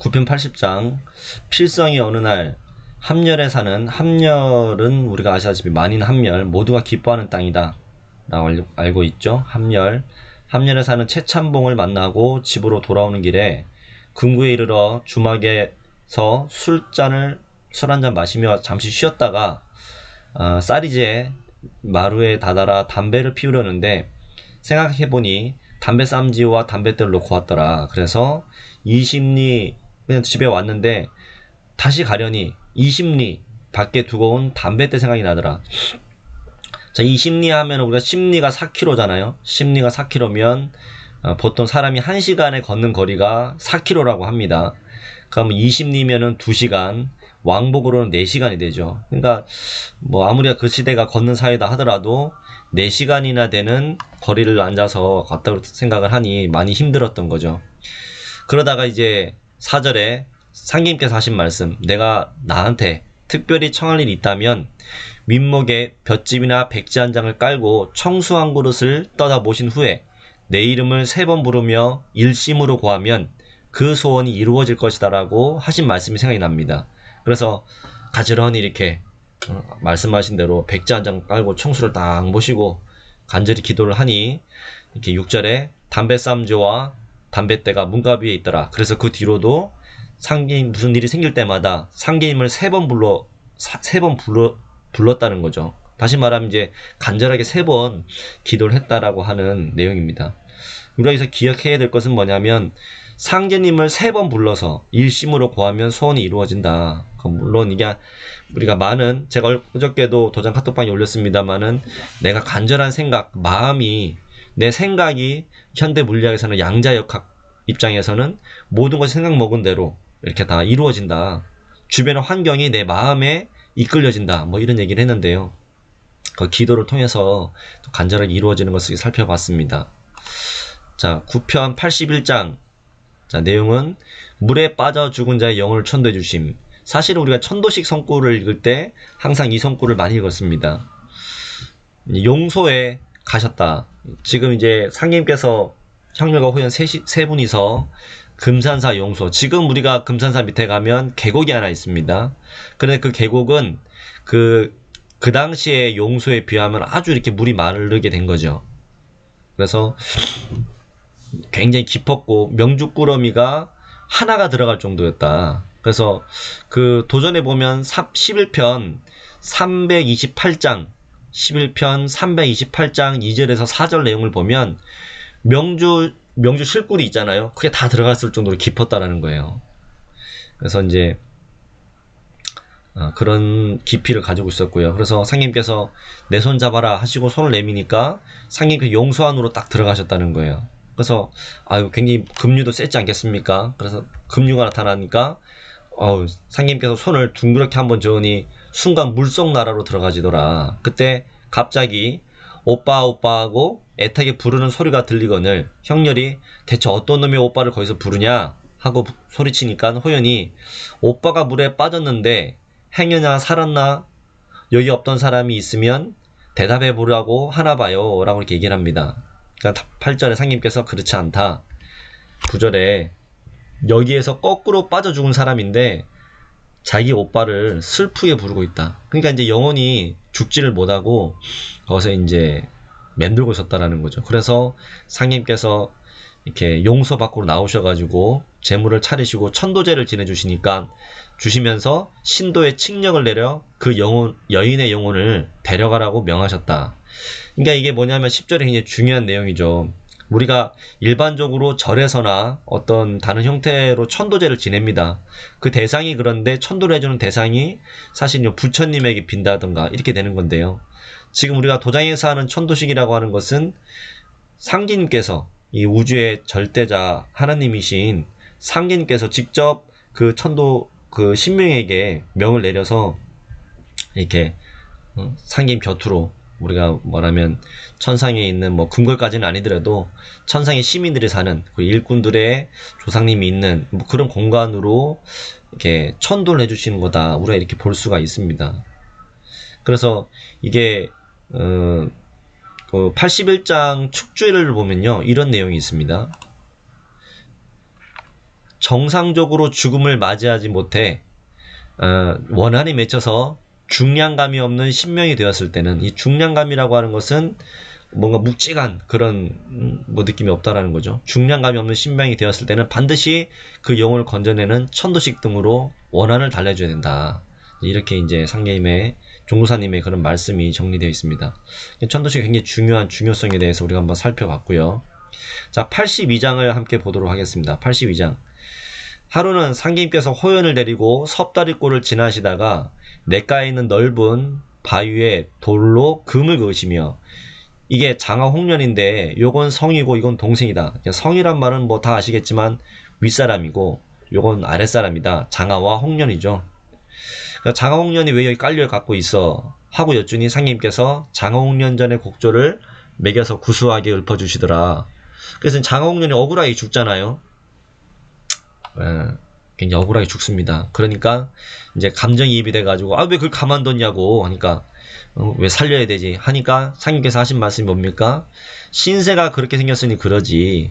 9편 80장 필성이 어느 날 함열에 사는, 함열은 우리가 아시다시피 만인 함열, 모두가 기뻐하는 땅이다 라고 알고 있죠. 함열에 사는 최참봉을 만나고 집으로 돌아오는 길에 금구에 이르러 주막에서 술 한 잔 마시며 잠시 쉬었다가 쌀이제 마루에 다다라 담배를 피우려는데 생각해보니 담배 쌈지와 담뱃대를 놓고 왔더라. 그래서 20리 그냥 집에 왔는데 다시 가려니 20리 밖에 두고 온 담뱃대 생각이 나더라. 자, 20리 하면 우리가 10리가 4km잖아요. 10리가 4km면 보통 사람이 1시간에 걷는 거리가 4km라고 합니다. 그러면 20리면은 2시간, 왕복으로는 4시간이 되죠. 그러니까 뭐 아무리 그 시대가 걷는 사이다 하더라도 4시간이나 되는 거리를 앉아서 걷다고 생각을 하니 많이 힘들었던 거죠. 그러다가 이제 4절에 상님께서 하신 말씀, 내가 나한테 특별히 청할 일이 있다면 윗목에 볏짚이나 백지 한 장을 깔고 청수 한 그릇을 떠다 모신 후에 내 이름을 3번 부르며 일심으로 고하면 그 소원이 이루어질 것이다 라고 하신 말씀이 생각이 납니다. 그래서 가지런히 이렇게 말씀하신 대로 백지 한 장 깔고 청수를 딱 모시고 간절히 기도를 하니 이렇게 6절에 담뱃쌈조와 담뱃대가 문갑 위에 있더라. 그래서 그 뒤로도 상계님 무슨 일이 생길 때마다 상계님을 3번 불렀다는 거죠. 다시 말하면 이제 간절하게 3번 기도를 했다라고 하는 내용입니다. 우리가 여기서 기억해야 될 것은 뭐냐면 상제님을 3번 불러서 일심으로 고하면 소원이 이루어진다. 물론 이게 우리가 제가 어저께도 도장 카톡방에 올렸습니다만은 내가 간절한 생각, 내 생각이 현대 물리학에서는 양자역학 입장에서는 모든 것이 생각 먹은 대로 이렇게 다 이루어진다. 주변의 환경이 내 마음에 이끌려진다. 뭐 이런 얘기를 했는데요. 그 기도를 통해서 간절하게 이루어지는 것을 살펴봤습니다. 자, 9편 81장. 자, 내용은 물에 빠져 죽은 자의 영혼을 천도해 주심. 사실은 우리가 천도식 성구를 읽을 때 항상 이 성구를 많이 읽었습니다. 용소에 가셨다. 지금 이제 상님께서 형렬과 호연 세 분이서 금산사 용소. 지금 우리가 금산사 밑에 가면 계곡이 하나 있습니다. 그런데 그 계곡은 그 당시에 용소에 비하면 아주 이렇게 물이 마르게 된 거죠. 그래서 굉장히 깊었고 명주꾸러미가 하나가 들어갈 정도였다. 그래서 그 도전에 보면 11편 328장 2절에서 4절 내용을 보면 명주 실꿀이 있잖아요. 그게 다 들어갔을 정도로 깊었다라는 거예요. 그래서 이제 그런 깊이를 가지고 있었고요. 그래서 상님께서 내 손 잡아라 하시고 손을 내미니까 상님 그 용소 안으로 딱 들어가셨다는 거예요. 그래서 굉장히 급류도 셌지 않겠습니까? 그래서 급류가 나타나니까 상님께서 손을 둥그렇게 한번 저으니 순간 물속 나라로 들어가지더라. 그때 갑자기 오빠 하고 애타게 부르는 소리가 들리거늘 형렬이 대체 어떤 놈의 오빠를 거기서 부르냐 하고 소리치니까 호연이 오빠가 물에 빠졌는데 행여나 살았나? 여기 없던 사람이 있으면 대답해 보라고 하나 봐요 라고 이렇게 얘기를 합니다. 그러니까 8절에 상님께서 그렇지 않다. 9절에 여기에서 거꾸로 빠져 죽은 사람인데 자기 오빠를 슬프게 부르고 있다. 그러니까 이제 영혼이 죽지를 못하고 거기서 이제 맴돌고 있었다라는 거죠. 그래서 상님께서 이렇게 용서 밖으로 나오셔가지고 제물을 차리시고 천도제를 지내주시니까 주시면서 신도의 칙령을 내려 그 여인의 영혼을 데려가라고 명하셨다. 그러니까 이게 뭐냐면 10절에 굉장히 중요한 내용이죠. 우리가 일반적으로 절에서나 어떤 다른 형태로 천도제를 지냅니다. 그 대상이 그런데 천도를 해주는 대상이 사실 부처님에게 빈다던가 이렇게 되는 건데요. 지금 우리가 도장에서 하는 천도식이라고 하는 것은 상기님께서 이 우주의 절대자 하나님이신 상기님께서 직접 그 신명에게 명을 내려서 이렇게 상기님 곁으로 우리가 말하면 천상에 있는 궁궐까지는 아니더라도 천상의 시민들이 사는 그 일꾼들의 조상님이 있는 그런 공간으로 이렇게 천도를 해주시는 거다. 우리가 이렇게 볼 수가 있습니다. 그래서 이게 그 81장 축주일을 보면요 이런 내용이 있습니다. 정상적으로 죽음을 맞이하지 못해 원한이 맺혀서 중량감이 없는 신명이 되었을 때는, 이 중량감이라고 하는 것은 뭔가 묵직한 그런 뭐 느낌이 없다라는 거죠. 중량감이 없는 신명이 되었을 때는 반드시 그 영혼을 건져내는 천도식 등으로 원한을 달래줘야 된다. 이렇게 이제 상계임의 종도사님의 그런 말씀이 정리되어 있습니다. 천도식이 굉장히 중요한 중요성에 대해서 우리가 한번 살펴봤고요. 자, 82장을 함께 보도록 하겠습니다. 82장. 하루는 상계님께서 호연을 데리고 섭다리골을 지나시다가 냇가에 있는 넓은 바위에 돌로 금을 그으시며, 이게 장하홍련인데 요건 성이고 이건 동생이다. 성이란 말은 뭐 다 아시겠지만 윗사람이고 요건 아랫사람이다. 장하와 홍련이죠. 그러니까 장하홍련이 왜 여기 깔려 갖고 있어 하고 여쭈니 상님께서 장하홍련전의 곡조를 매겨서 구수하게 읊어주시더라. 그래서 장하홍련이 억울하게 죽잖아요. 굉장히 억울하게 죽습니다. 그러니까 이제 감정이입이 돼가지고 왜 그걸 가만뒀냐고 하니까 왜 살려야 되지 하니까 상님께서 하신 말씀이 뭡니까? 신세가 그렇게 생겼으니 그러지.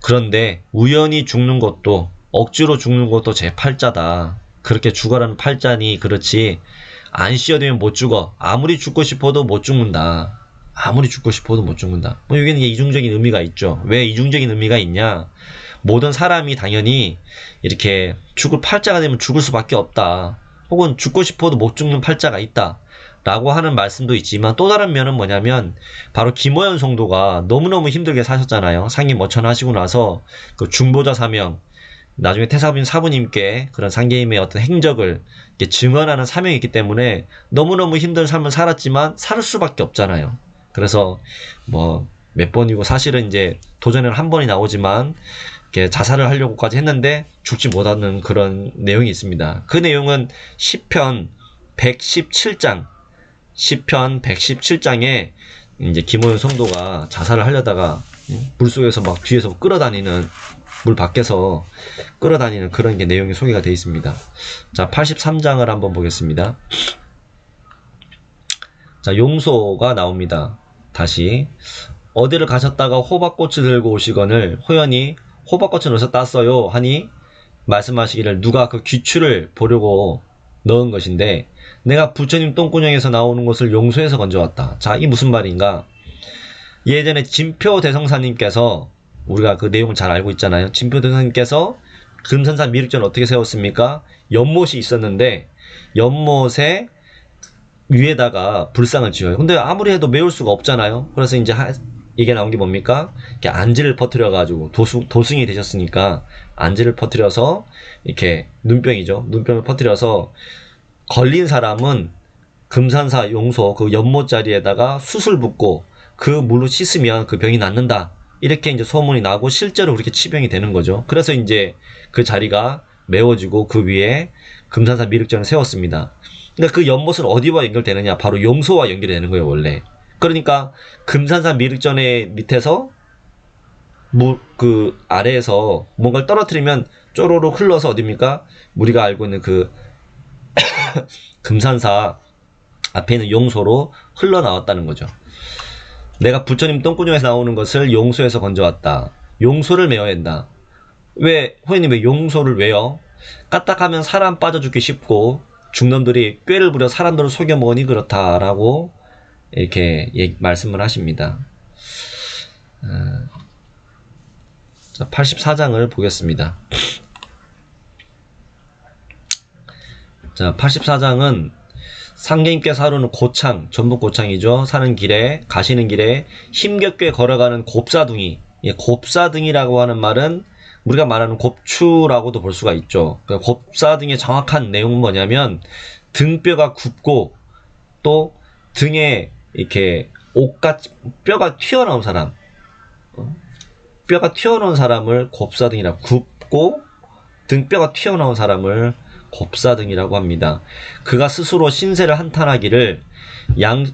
그런데 우연히 죽는 것도 억지로 죽는 것도 제 팔자다. 그렇게 죽어라는 팔자니 그렇지 안 씌어되면 못 죽어. 아무리 죽고 싶어도 못 죽는다. 아무리 죽고 싶어도 못 죽는다. 뭐 여기는 이중적인 의미가 있죠. 왜 이중적인 의미가 있냐? 모든 사람이 당연히 이렇게 죽을 팔자가 되면 죽을 수밖에 없다. 혹은 죽고 싶어도 못 죽는 팔자가 있다. 라고 하는 말씀도 있지만 또 다른 면은 뭐냐면 바로 김호연 성도가 너무너무 힘들게 사셨잖아요. 상임 어천하시고 나서 그 중보자 사명, 나중에 태사부인 사부님께 그런 상계임의 어떤 행적을 증언하는 사명이 있기 때문에 너무너무 힘든 삶을 살았지만 살 수밖에 없잖아요. 그래서 뭐 몇 번이고 사실은 이제 도전에는 한 번이 나오지만 이렇게 자살을 하려고까지 했는데 죽지 못하는 그런 내용이 있습니다. 그 내용은 시편 117장, 시편 117장에 이제 김호연 성도가 자살을 하려다가 물속에서 막 뒤에서 끌어다니는, 물 밖에서 끌어다니는 그런 게 내용이 소개가 되어 있습니다. 자, 83장을 한번 보겠습니다. 자, 용소가 나옵니다. 다시. 어디를 가셨다가 호박꽃을 들고 오시거늘 호연이 호박꽃을 어디서 땄어요 하니 말씀하시기를 누가 그 귀추를 보려고 넣은 것인데 내가 부처님 똥구녕에서 나오는 것을 용소에서 건져왔다. 자, 이게 무슨 말인가? 예전에 진표 대성사님께서, 우리가 그 내용을 잘 알고 있잖아요. 진표 대성사님께서 금산산 미륵전을 어떻게 세웠습니까? 연못이 있었는데 연못에 위에다가 불상을 지어요. 근데 아무리 해도 메울 수가 없잖아요. 그래서 이제 이게 나온 게 뭡니까? 이렇게 안지를 퍼뜨려가지고 도승이 되셨으니까 안지를 퍼뜨려서 이렇게 눈병이죠. 눈병을 퍼뜨려서 걸린 사람은 금산사 용소 그 연못 자리에다가 숯을 붓고 그 물로 씻으면 그 병이 낫는다. 이렇게 이제 소문이 나고 실제로 그렇게 치병이 되는 거죠. 그래서 이제 그 자리가 메워지고 그 위에 금산사 미륵전을 세웠습니다. 그러니까 그 연못은 어디와 연결되느냐? 바로 용소와 연결이 되는 거예요, 원래. 그러니까 금산산 미륵전의 밑에서 그 아래에서 뭔가를 떨어뜨리면 쪼로록 흘러서 어딥니까? 우리가 알고 있는 그 금산사 앞에 있는 용소로 흘러나왔다는 거죠. 내가 부처님 똥구녕에서 나오는 것을 용소에서 건져왔다. 용소를 메워야 한다. 왜 호연님 왜 용소를 왜요? 까딱하면 사람 빠져 죽기 쉽고 중놈들이 꾀를 부려 사람들을 속여 먹으니 그렇다라고 이렇게 말씀을 하십니다. 자, 84장을 보겠습니다. 자, 84장은 상계님께서 하루는 고창, 전북 고창이죠. 가시는 길에 힘겹게 걸어가는 곱사둥이. 곱사둥이라고 하는 말은 우리가 말하는 곱추라고도 볼 수가 있죠. 그러니까 곱사둥이의 정확한 내용은 뭐냐면 등뼈가 굽고 또 등에 이렇게 옷같이 뼈가 튀어나온 사람, 뼈가 튀어나온 사람을 곱사등이라고, 굽고 등뼈가 튀어나온 사람을 곱사등이라고 합니다. 그가 스스로 신세를 한탄하기를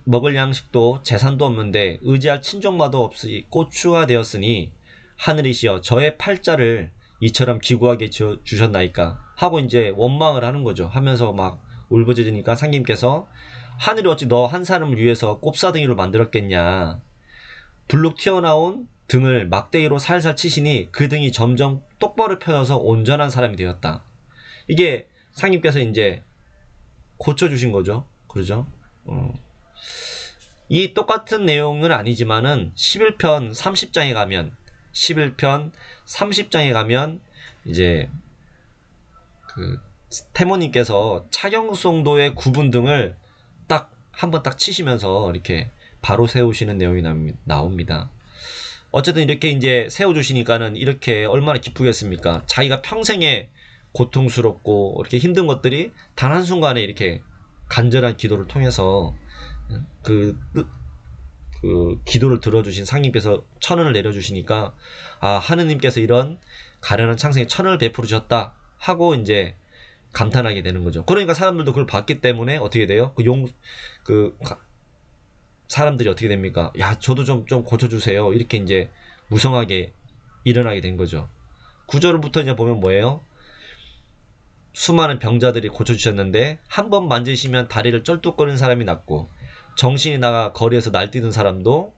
먹을 양식도 재산도 없는데 의지할 친족마도 없이 고추가 되었으니 하늘이시여 저의 팔자를 이처럼 기구하게 주셨나이까 하고 이제 원망을 하는 거죠. 하면서 막 울부짖으니까 상님께서 하늘이 어찌 너 한 사람을 위해서 곱사등이로 만들었겠냐. 불룩 튀어나온 등을 막대기로 살살 치시니 그 등이 점점 똑바로 펴져서 온전한 사람이 되었다. 이게 상님께서 이제 고쳐주신 거죠. 그러죠? 이 똑같은 내용은 아니지만은 11편 30장에 가면 11편 30장에 가면 이제 그 태모님께서 차경송도의 구분 등을 딱 한번 딱 치시면서 이렇게 바로 세우시는 내용이 나옵니다. 어쨌든 이렇게 이제 세워주시니까는 이렇게 얼마나 기쁘겠습니까? 자기가 평생에 고통스럽고 이렇게 힘든 것들이 단 한순간에 이렇게 간절한 기도를 통해서 그 기도를 들어주신 상님께서 천恩을 내려주시니까, 아, 하느님께서 이런 가련한 창생에 천恩을 베풀어 주셨다 하고 이제 감탄하게 되는 거죠. 그러니까 사람들도 그걸 봤기 때문에 어떻게 돼요? 사람들이 어떻게 됩니까? 야, 저도 좀 고쳐주세요. 이렇게 이제 무성하게 일어나게 된 거죠. 구절부터 이제 보면 뭐예요? 수많은 병자들이 고쳐주셨는데 한 번 만지시면 다리를 쩔뚝거리는 사람이 낫고, 정신이 나가 거리에서 날뛰는 사람도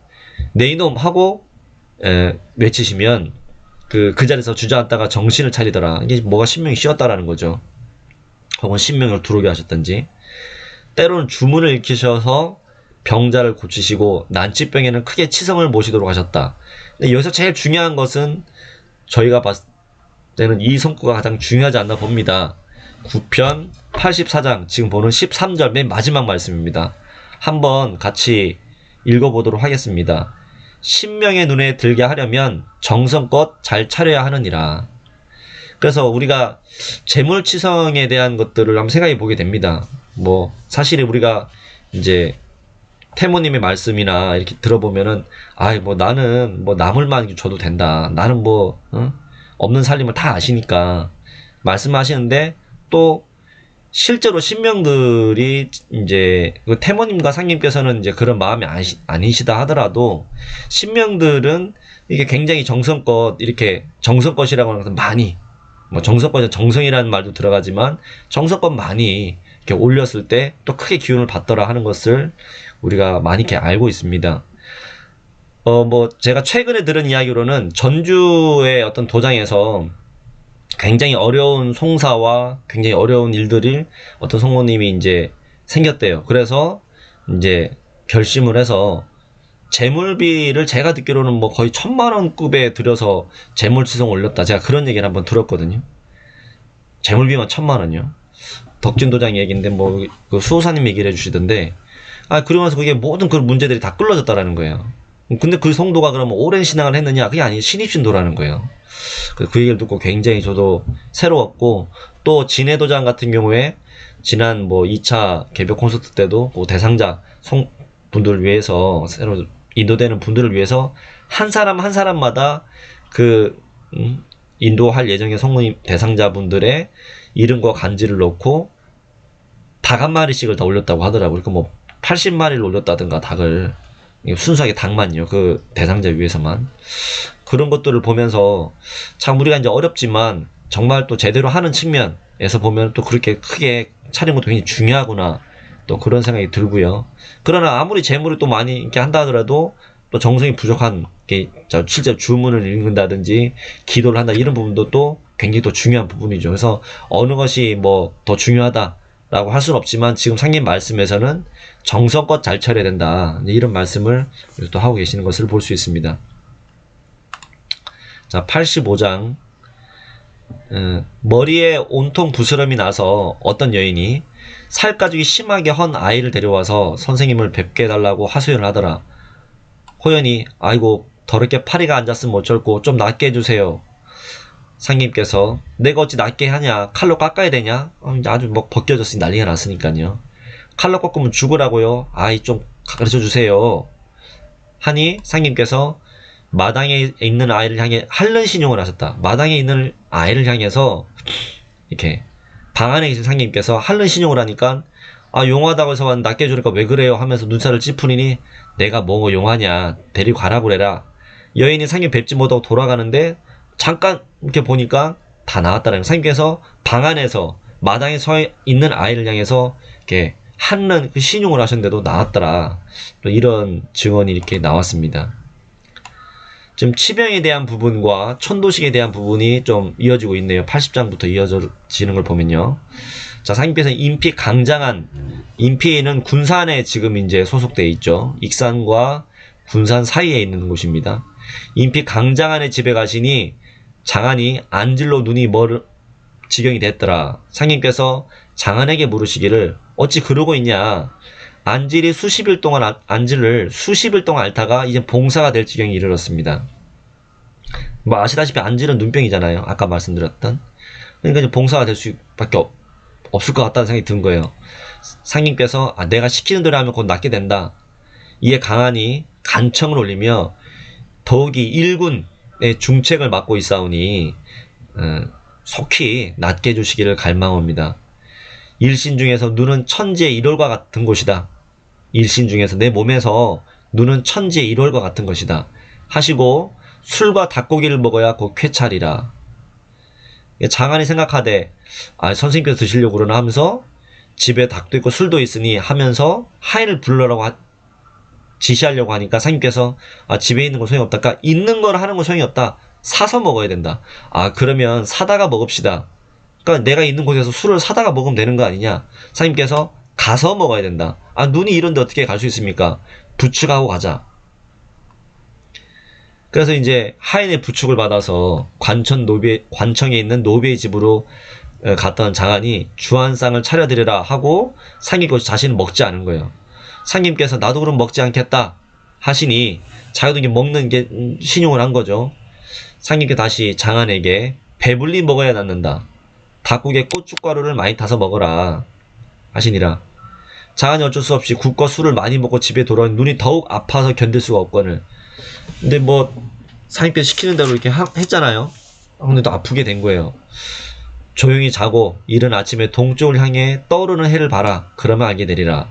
내 이놈 하고 외치시면 그 자리에서 주저앉다가 정신을 차리더라. 이게 뭐가 신명이 쉬었다라는 거죠. 혹은 신명을 들어오게 하셨던지. 때로는 주문을 일으키셔서 병자를 고치시고 난치병에는 크게 치성을 모시도록 하셨다. 근데 여기서 제일 중요한 것은 저희가 봤을 때는 이 성구가 가장 중요하지 않나 봅니다. 9편 84장 지금 보는 13절 맨 마지막 말씀입니다. 한번 같이 읽어보도록 하겠습니다. 신명의 눈에 들게 하려면 정성껏 잘 차려야 하느니라. 그래서 우리가 재물치성에 대한 것들을 한번 생각해 보게 됩니다. 뭐 사실 우리가 이제 태모님의 말씀이나 이렇게 들어보면은, 아이 뭐 나는 뭐 나물만 줘도 된다. 나는 뭐 없는 살림을 다 아시니까 말씀하시는데, 또 실제로 신명들이 이제 그 태모님과 상님께서는 이제 그런 마음이 아니시다 하더라도 신명들은 이게 굉장히 정성껏, 이렇게 정성껏이라고 하는 것은 많이, 뭐 정성껏, 정성이라는 말도 들어가지만 정성껏 많이 이렇게 올렸을 때 또 크게 기운을 받더라 하는 것을 우리가 많이 이렇게 알고 있습니다. 뭐 제가 최근에 들은 이야기로는 전주의 어떤 도장에서 굉장히 어려운 송사와 굉장히 어려운 일들이 어떤 성모님이 이제 생겼대요. 그래서 이제 결심을 해서 재물비를, 제가 듣기로는 뭐 거의 1000만원 급에 들여서 재물치성 올렸다. 제가 그런 얘기를 한번 들었거든요. 재물비만 1000만원이요. 덕진도장 얘기인데 뭐 그 수호사님 얘기를 해주시던데, 그러고 나서 그게 모든 그 문제들이 다 끌어졌다라는 거예요. 근데 그 성도가 그러면 오랜 신앙을 했느냐? 그게 아니, 신입신도라는 거예요. 그 얘기를 듣고 굉장히 저도 새로웠고, 또 진해도장 같은 경우에 지난 뭐 2차 개벽 콘서트 때도 뭐 대상자 분들을 위해서, 새로 인도되는 분들을 위해서 한 사람 한 사람마다 그 인도할 예정의 성모님 대상자분들의 이름과 간지를 넣고 닭 한 마리씩을 다 올렸다고 하더라고요. 그러니까 뭐 80마리를 올렸다든가, 닭을 순수하게 닭만요. 그 대상자 위해서만. 그런 것들을 보면서 참 우리가 이제 어렵지만 정말 또 제대로 하는 측면에서 보면 또 그렇게 크게 차린 것도 굉장히 중요하구나, 또 그런 생각이 들고요. 그러나 아무리 재물을 또 많이 이렇게 한다 하더라도 또 정성이 부족한 게, 실제 주문을 읽는다든지 기도를 한다, 이런 부분도 또 굉장히 또 중요한 부분이죠. 그래서 어느 것이 뭐 더 중요하다라고 할 수는 없지만 지금 상님 말씀에서는 정성껏 잘 차려야 된다, 이런 말씀을 또 하고 계시는 것을 볼 수 있습니다. 자, 85장. 머리에 온통 부스럼이 나서 어떤 여인이 살가죽이 심하게 헌 아이를 데려와서 선생님을 뵙게 해달라고 하소연을 하더라. 호연이, 아이고 더럽게 파리가 앉았으면 어쩔고 좀 낫게 해주세요. 상님께서, 내가 어찌 낫게 하냐? 칼로 깎아야 되냐? 아주 뭐 벗겨졌으니 난리가 났으니까요. 칼로 꺾으면 죽으라고요. 아이 좀 가르쳐주세요. 하니 상님께서 마당에 있는 아이를 향해 한른 신용을 하셨다. 마당에 있는 아이를 향해서 이렇게 방 안에 계신 상님께서 한른 신용을 하니까, 용하다고 해서 낫게 해주니까 왜 그래요? 하면서 눈살을 찌푸리니, 내가 뭐 용하냐? 데리고 가라고 그래라. 여인이 상님 뵙지 못하고 돌아가는데 잠깐 이렇게 보니까 다 나왔다라는, 상님께서 방 안에서 마당에 서 있는 아이를 향해서 이렇게 한른 그 신용을 하셨는데도 나왔더라. 또 이런 증언이 이렇게 나왔습니다. 지금 치병에 대한 부분과 천도식에 대한 부분이 좀 이어지고 있네요. 80장부터 이어지는 걸 보면요. 자, 상인께서 인피 강장한, 인피는 군산에 지금 이제 소속되어 있죠. 익산과 군산 사이에 있는 곳입니다. 인피 강장한의 집에 가시니 장한이 안질로 눈이 지경이 됐더라. 상인께서 장한에게 물으시기를 어찌 그러고 있냐. 안질이 수십일 동안 안질을 수십일 동안 앓다가 이제 봉사가 될 지경에 이르렀습니다. 뭐 아시다시피 안질은 눈병이잖아요. 아까 말씀드렸던. 그러니까 이제 봉사가 될 수밖에 없을 것 같다는 생각이 든 거예요. 상인께서 내가 시키는 대로 하면 곧 낫게 된다. 이에 강한이 간청을 올리며 더욱이 일군의 중책을 맡고 있사오니 속히 낫게 해주시기를 갈망합니다. 일신 중에서 눈은 천지의 일월과 같은 곳이다. 일신 중에서 내 몸에서 눈은 천지의 일월과 같은 것이다. 하시고 술과 닭고기를 먹어야 곧 쾌차리라. 장한이 생각하되 선생님께서 드시려고 그러나 하면서 집에 닭도 있고 술도 있으니 하면서 하인을 부르라고 지시하려고 하니까 상님께서 집에 있는 건 소용이 없다. 그러니까 있는 걸 하는 건 소용이 없다. 사서 먹어야 된다. 그러면 사다가 먹읍시다. 그러니까 내가 있는 곳에서 술을 사다가 먹으면 되는 거 아니냐. 상님께서 가서 먹어야 된다. 눈이 이런데 어떻게 갈 수 있습니까? 부축하고 가자. 그래서 이제 하인의 부축을 받아서 관청에 있는 노비의 집으로 갔던 장한이 주한상을 차려드리라 하고 상인께서 자신은 먹지 않은 거예요. 상님께서 나도 그럼 먹지 않겠다 하시니 자기도 먹는 게 신용을 한 거죠. 상님께 다시 장한에게 배불리 먹어야 낫는다. 닭국에 고춧가루를 많이 타서 먹어라 하시니라. 장한이 어쩔 수 없이 국과 술을 많이 먹고 집에 돌아오니 눈이 더욱 아파서 견딜 수가 없거늘. 근데 상님께서 시키는 대로 이렇게 했잖아요. 근데 또 아프게 된 거예요. 조용히 자고 이른 아침에 동쪽을 향해 떠오르는 해를 봐라. 그러면 알게 되리라.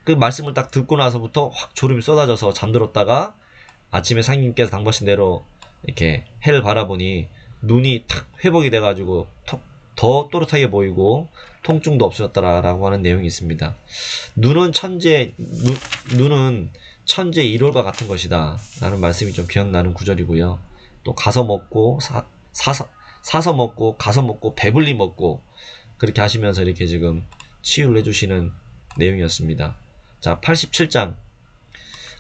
그 말씀을 딱 듣고 나서부터 확 졸음이 쏟아져서 잠들었다가 아침에 상님께서 당부하신 대로 이렇게 해를 바라보니 눈이 탁 회복이 돼가지고 더 또렷하게 보이고 통증도 없어졌다라고 하는 내용이 있습니다. 눈은 천재의 일월과 같은 것이다 라는 말씀이 좀 기억나는 구절이고요. 또 가서 먹고 사서 먹고 가서 먹고 배불리 먹고 그렇게 하시면서 이렇게 지금 치유를 해주시는 내용이었습니다. 자, 87장.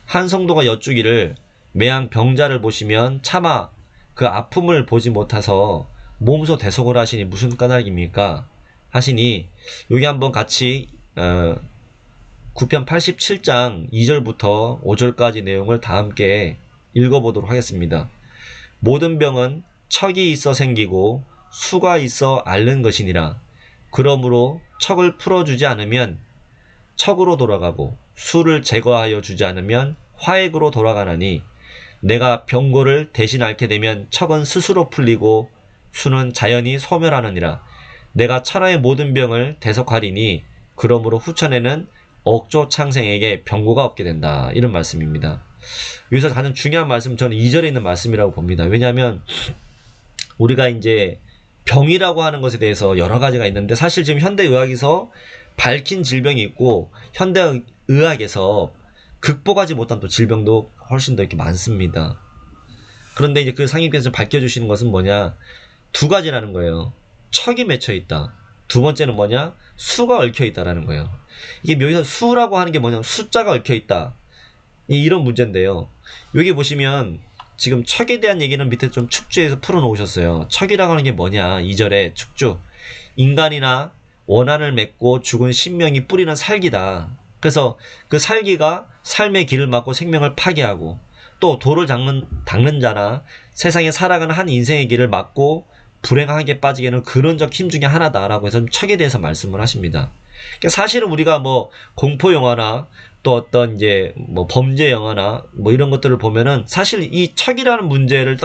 한 성도가 여쭈기를 매양 병자를 보시면 차마 그 아픔을 보지 못해서 몸소 대속을 하시니 무슨 까닭입니까? 하시니 여기 한번 같이 9편 87장 2절부터 5절까지 내용을 다 함께 읽어보도록 하겠습니다. 모든 병은 척이 있어 생기고 수가 있어 앓는 것이니라. 그러므로 척을 풀어주지 않으면 척으로 돌아가고 수를 제거하여 주지 않으면 화액으로 돌아가나니 내가 병고를 대신 앓게 되면 척은 스스로 풀리고 수는 자연히 소멸하느니라. 내가 천하의 모든 병을 대속하리니 그러므로 후천에는 억조 창생에게 병고가 없게 된다. 이런 말씀입니다. 여기서 가장 중요한 말씀은 저는 2절에 있는 말씀이라고 봅니다. 왜냐하면 우리가 이제 병이라고 하는 것에 대해서 여러 가지가 있는데 사실 지금 현대의학에서 밝힌 질병이 있고 현대의학에서 극복하지 못한 또 질병도 훨씬 더 이렇게 많습니다. 그런데 이제 그 상인께서 밝혀주시는 것은 뭐냐? 두 가지라는 거예요. 척이 맺혀 있다. 두 번째는 뭐냐? 수가 얽혀 있다라는 거예요. 이게 여기서 수라고 하는 게 뭐냐? 숫자가 얽혀 있다. 이런 문제인데요. 여기 보시면 지금 척에 대한 얘기는 밑에 좀 축주에서 풀어놓으셨어요. 척이라고 하는 게 뭐냐? 2절에 축주. 인간이나 원한을 맺고 죽은 신명이 뿌리는 살기다. 그래서 그 살기가 삶의 길을 막고 생명을 파괴하고 또 돌을 닦는 자나 세상에 살아가는 한 인생의 길을 막고 불행하게 빠지게 하는 근원적 힘 중에 하나다라고 해서 척에 대해서 말씀을 하십니다. 그러니까 사실은 우리가 공포 영화나 또 어떤 이제 범죄 영화나 이런 것들을 보면은 사실 이 척이라는 문제를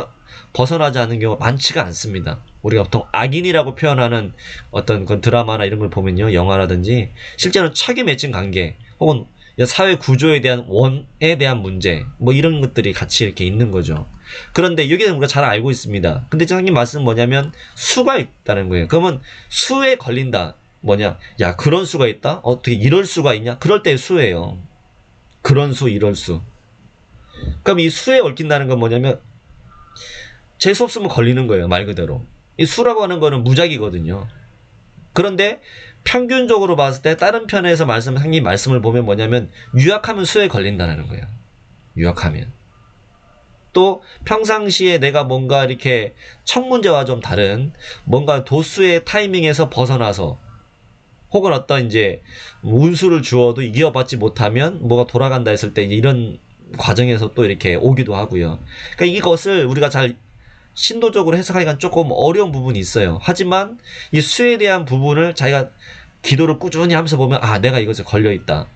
벗어나지 않는 경우가 많지가 않습니다. 우리가 보통 악인이라고 표현하는 어떤 그 드라마나 이런 걸 보면요, 영화라든지 실제로 척이 맺힌 관계 혹은 사회 구조에 대한 원에 대한 문제 이런 것들이 같이 이렇게 있는 거죠. 그런데 여기는 우리가 잘 알고 있습니다. 근데 선생님 말씀은 뭐냐면 수가 있다는 거예요. 그러면 수에 걸린다. 뭐냐? 야, 그런 수가 있다? 어떻게 이럴 수가 있냐? 그럴 때 수예요. 그런 수, 이럴 수. 그럼 이 수에 얽힌다는 건 뭐냐면 재수 없으면 걸리는 거예요. 말 그대로. 이 수라고 하는 거는 무작위거든요. 그런데 평균적으로 봤을 때 다른 편에서 상님 말씀을 보면 뭐냐면 유약하면 수에 걸린다는 거예요. 유약하면. 또 평상시에 내가 뭔가 이렇게 첫 문제와 좀 다른 뭔가 도수의 타이밍에서 벗어나서 혹은 어떤 이제 운수를 주어도 이어받지 못하면 뭐가 돌아간다 했을 때 이런 과정에서 또 이렇게 오기도 하고요. 그러니까 이것을 우리가 잘 신도적으로 해석하기가 조금 어려운 부분이 있어요. 하지만 이 수에 대한 부분을 자기가 기도를 꾸준히 하면서 보면 아, 내가 이것에 걸려 있다.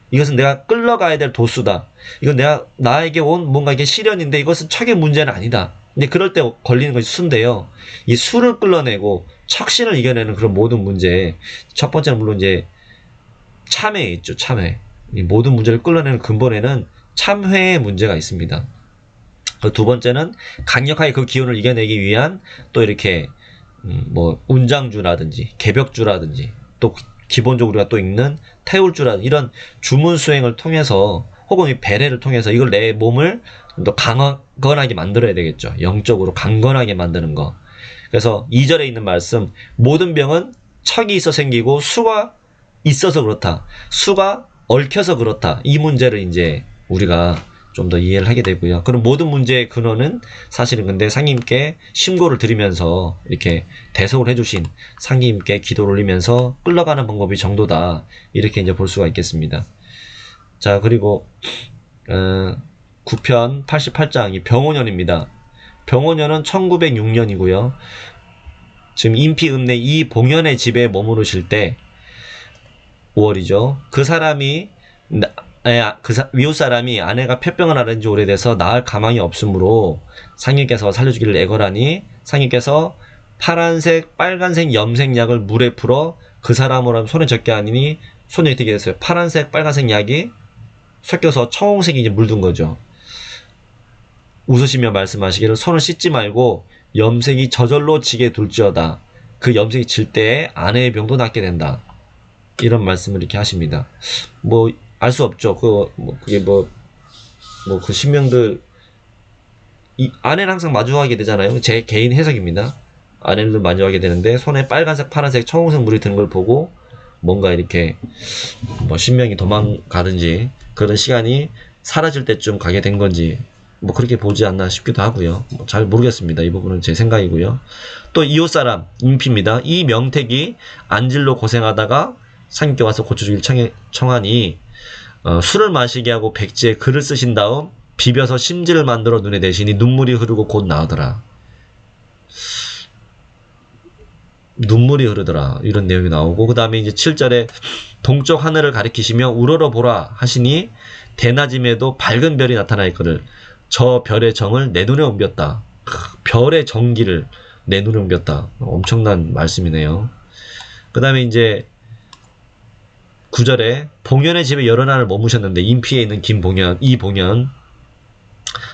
이것은 내가 끌러가야 될 도수다. 이건 나에게 온 뭔가 이게 시련인데 이것은 척의 문제는 아니다. 근데 그럴 때 걸리는 것이 수인데요. 이 수를 끌어내고 척신을 이겨내는 그런 모든 문제. 첫 번째는 물론 이제 참회에 있죠. 참회. 이 모든 문제를 끌어내는 근본에는 참회의 문제가 있습니다. 두 번째는 강력하게 그 기운을 이겨내기 위한 또 이렇게 뭐 운장주라든지 개벽주라든지 또 기본적으로 우리가 또 읽는 태울주라든지 이런 주문 수행을 통해서 혹은 이 배례를 통해서 이걸 내 몸을 더 강건하게 만들어야 되겠죠. 영적으로 강건하게 만드는 거. 그래서 2절에 있는 말씀 모든 병은 척이 있어 생기고 수가 있어서 그렇다. 수가 얽혀서 그렇다. 이 문제를 이제 우리가 좀 더 이해를 하게 되고요. 그럼 모든 문제의 근원은 사실은 근데 상님께 심고를 드리면서 이렇게 대속을 해주신 상님께 기도를 올리면서 끌러가는 방법이 정도다. 이렇게 이제 볼 수가 있겠습니다. 자, 그리고 9편 88장이 병오년입니다. 병오년은 1906년이고요. 지금 인피읍내 이봉현의 집에 머무르실 때 5월이죠. 그 사람이 위웃 사람이 아내가 폐병을 앓은 지 오래돼서 나을 가망이 없으므로 상님께서 살려주기를 애걸하니 상님께서 파란색, 빨간색 염색약을 물에 풀어 그 사람으로 손에 적게 하니 손이 되게 됐어요. 파란색, 빨간색 약이 섞여서 청홍색이 이제 물든 거죠. 웃으시며 말씀하시기를 손을 씻지 말고 염색이 저절로 지게 둘지어다. 그 염색이 질 때에 아내의 병도 낫게 된다. 이런 말씀을 이렇게 하십니다. 뭐 알 수 없죠. 그게 그 신명들 아내는 항상 마주하게 되잖아요. 제 개인 해석입니다. 아내는 마주하게 되는데 손에 빨간색, 파란색, 청홍색 물이 드는 걸 보고 뭔가 이렇게 뭐 신명이 도망가든지 그런 시간이 사라질 때쯤 가게 된 건지 뭐 그렇게 보지 않나 싶기도 하고요. 뭐 잘 모르겠습니다. 이 부분은 제 생각이고요. 또 이웃 사람 인피입니다. 이 명택이 안질로 고생하다가 상님께 와서 고쳐주길 청하니 술을 마시게 하고 백지에 글을 쓰신 다음 비벼서 심지를 만들어 눈에 대시니 눈물이 흐르고 곧 나오더라. 눈물이 흐르더라. 이런 내용이 나오고 그 다음에 이제 7절에 동쪽 하늘을 가리키시며 우러러 보라 하시니 대낮임에도 밝은 별이 나타나 있거늘 저 별의 정을 내 눈에 옮겼다. 별의 정기를 내 눈에 옮겼다. 엄청난 말씀이네요. 그 다음에 이제 9절에 봉현의 집에 여러 날을 머무셨는데 인피에 있는 이봉현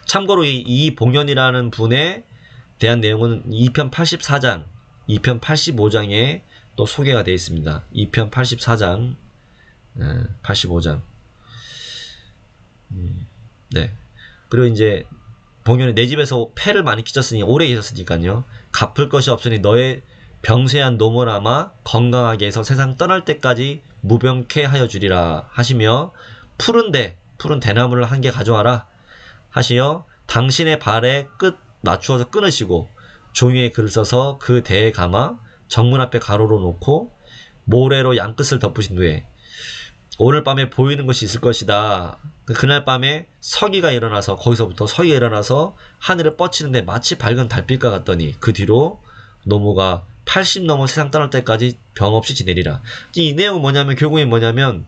참고로 이 봉현이라는 분에 대한 내용은 2편 84장 2편 85장에 또 소개가 되어 있습니다. 2편 84장 85장 네. 그리고 이제 봉현이 내 집에서 폐를 많이 끼쳤으니 오래 계셨으니까요. 갚을 것이 없으니 너의 병세한 노모나마 건강하게 해서 세상 떠날 때까지 무병케 하여 주리라 하시며 푸른 대나무를 한 개 가져와라 하시어 당신의 발에 끝 맞추어서 끊으시고 종이에 글을 써서 그 대에 감아 정문 앞에 가로로 놓고 모래로 양끝을 덮으신 후에 오늘 밤에 보이는 것이 있을 것이다. 그날 밤에 서기가 일어나서 거기서부터 서기가 일어나서 하늘을 뻗치는데 마치 밝은 달빛과 같더니 그 뒤로 노모가 80 넘어 세상 떠날 때까지 병 없이 지내리라. 이 내용은 뭐냐면 결국에 뭐냐면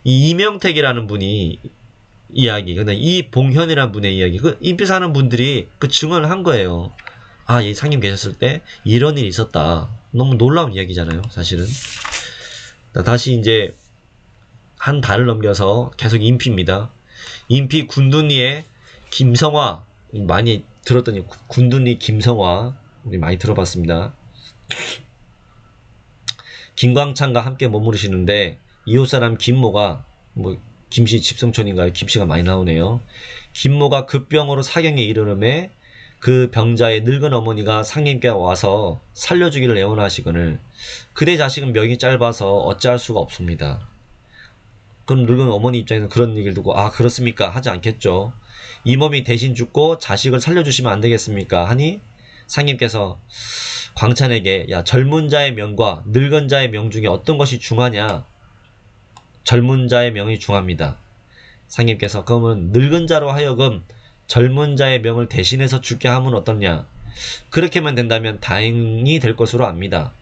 이 이명택이라는 분이 이야기, 근데 이 봉현이라는 분의 이야기, 그 인피 사는 분들이 그 증언을 한 거예요. 아, 이 상님 계셨을 때 이런 일이 있었다. 너무 놀라운 이야기잖아요, 사실은. 다시 이제 한 달을 넘겨서 계속 인피입니다. 인피 군둔리의 김성화 많이 들었더니 군둔리 김성화 우리 많이 들어봤습니다. 김광창과 함께 머무르시는데 이웃사람 김모가 뭐 김씨 집성촌인가요? 김씨가 많이 나오네요. 김모가 급병으로 사경에 이르름에 그 병자의 늙은 어머니가 상님께 와서 살려주기를 애원하시거늘 그대 자식은 명이 짧아서 어찌할 수가 없습니다. 그럼 늙은 어머니 입장에서 그런 얘기를 듣고 아 그렇습니까? 하지 않겠죠. 이 몸이 대신 죽고 자식을 살려주시면 안 되겠습니까? 하니 상님께서 광찬에게 야 젊은 자의 명과 늙은 자의 명 중에 어떤 것이 중하냐? 젊은 자의 명이 중합니다. 상님께서 그러면 늙은 자로 하여금 젊은 자의 명을 대신해서 죽게 하면 어떻냐? 그렇게만 된다면 다행이 될 것으로 압니다.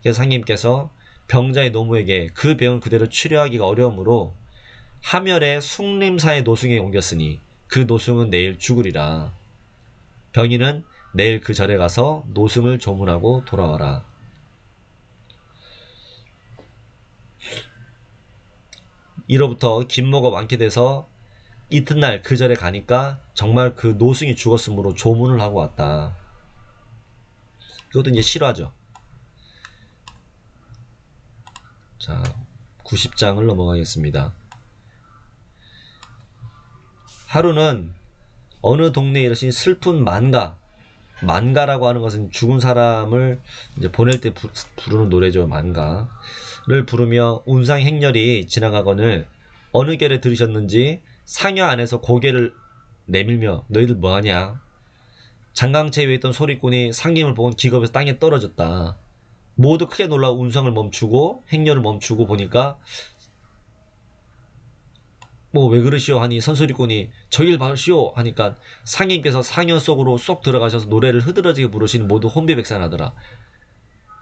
그래서 상님께서 병자의 노모에게 그 병을 그대로 치료하기가 어려우므로 하멸의 숭림사의 노승에 옮겼으니 그 노승은 내일 죽으리라. 병인은 내일 그 절에 가서 노승을 조문하고 돌아와라. 이로부터 김모가 완쾌돼서 이튿날 그 절에 가니까 정말 그 노승이 죽었으므로 조문을 하고 왔다. 이것도 이제 실화죠. 자, 90장을 넘어가겠습니다. 하루는 어느 동네에 이르신 슬픈 만가라고 하는 것은 죽은 사람을 이제 보낼 때 부르는 노래죠. 만가를 부르며 운상 행렬이 지나가거늘 어느 결에 들으셨는지 상여 안에서 고개를 내밀며 너희들 뭐하냐? 장강채 위에 있던 소리꾼이 상님을 보곤 기겁해서 땅에 떨어졌다. 모두 크게 놀라 운상을 멈추고 행렬을 멈추고 보니까 뭐 왜 그러시오 하니 선소리꾼이 저길 봐시오 하니까 상님께서 상여 속으로 쏙 들어가셔서 노래를 흐드러지게 부르시니 모두 혼비백산하더라.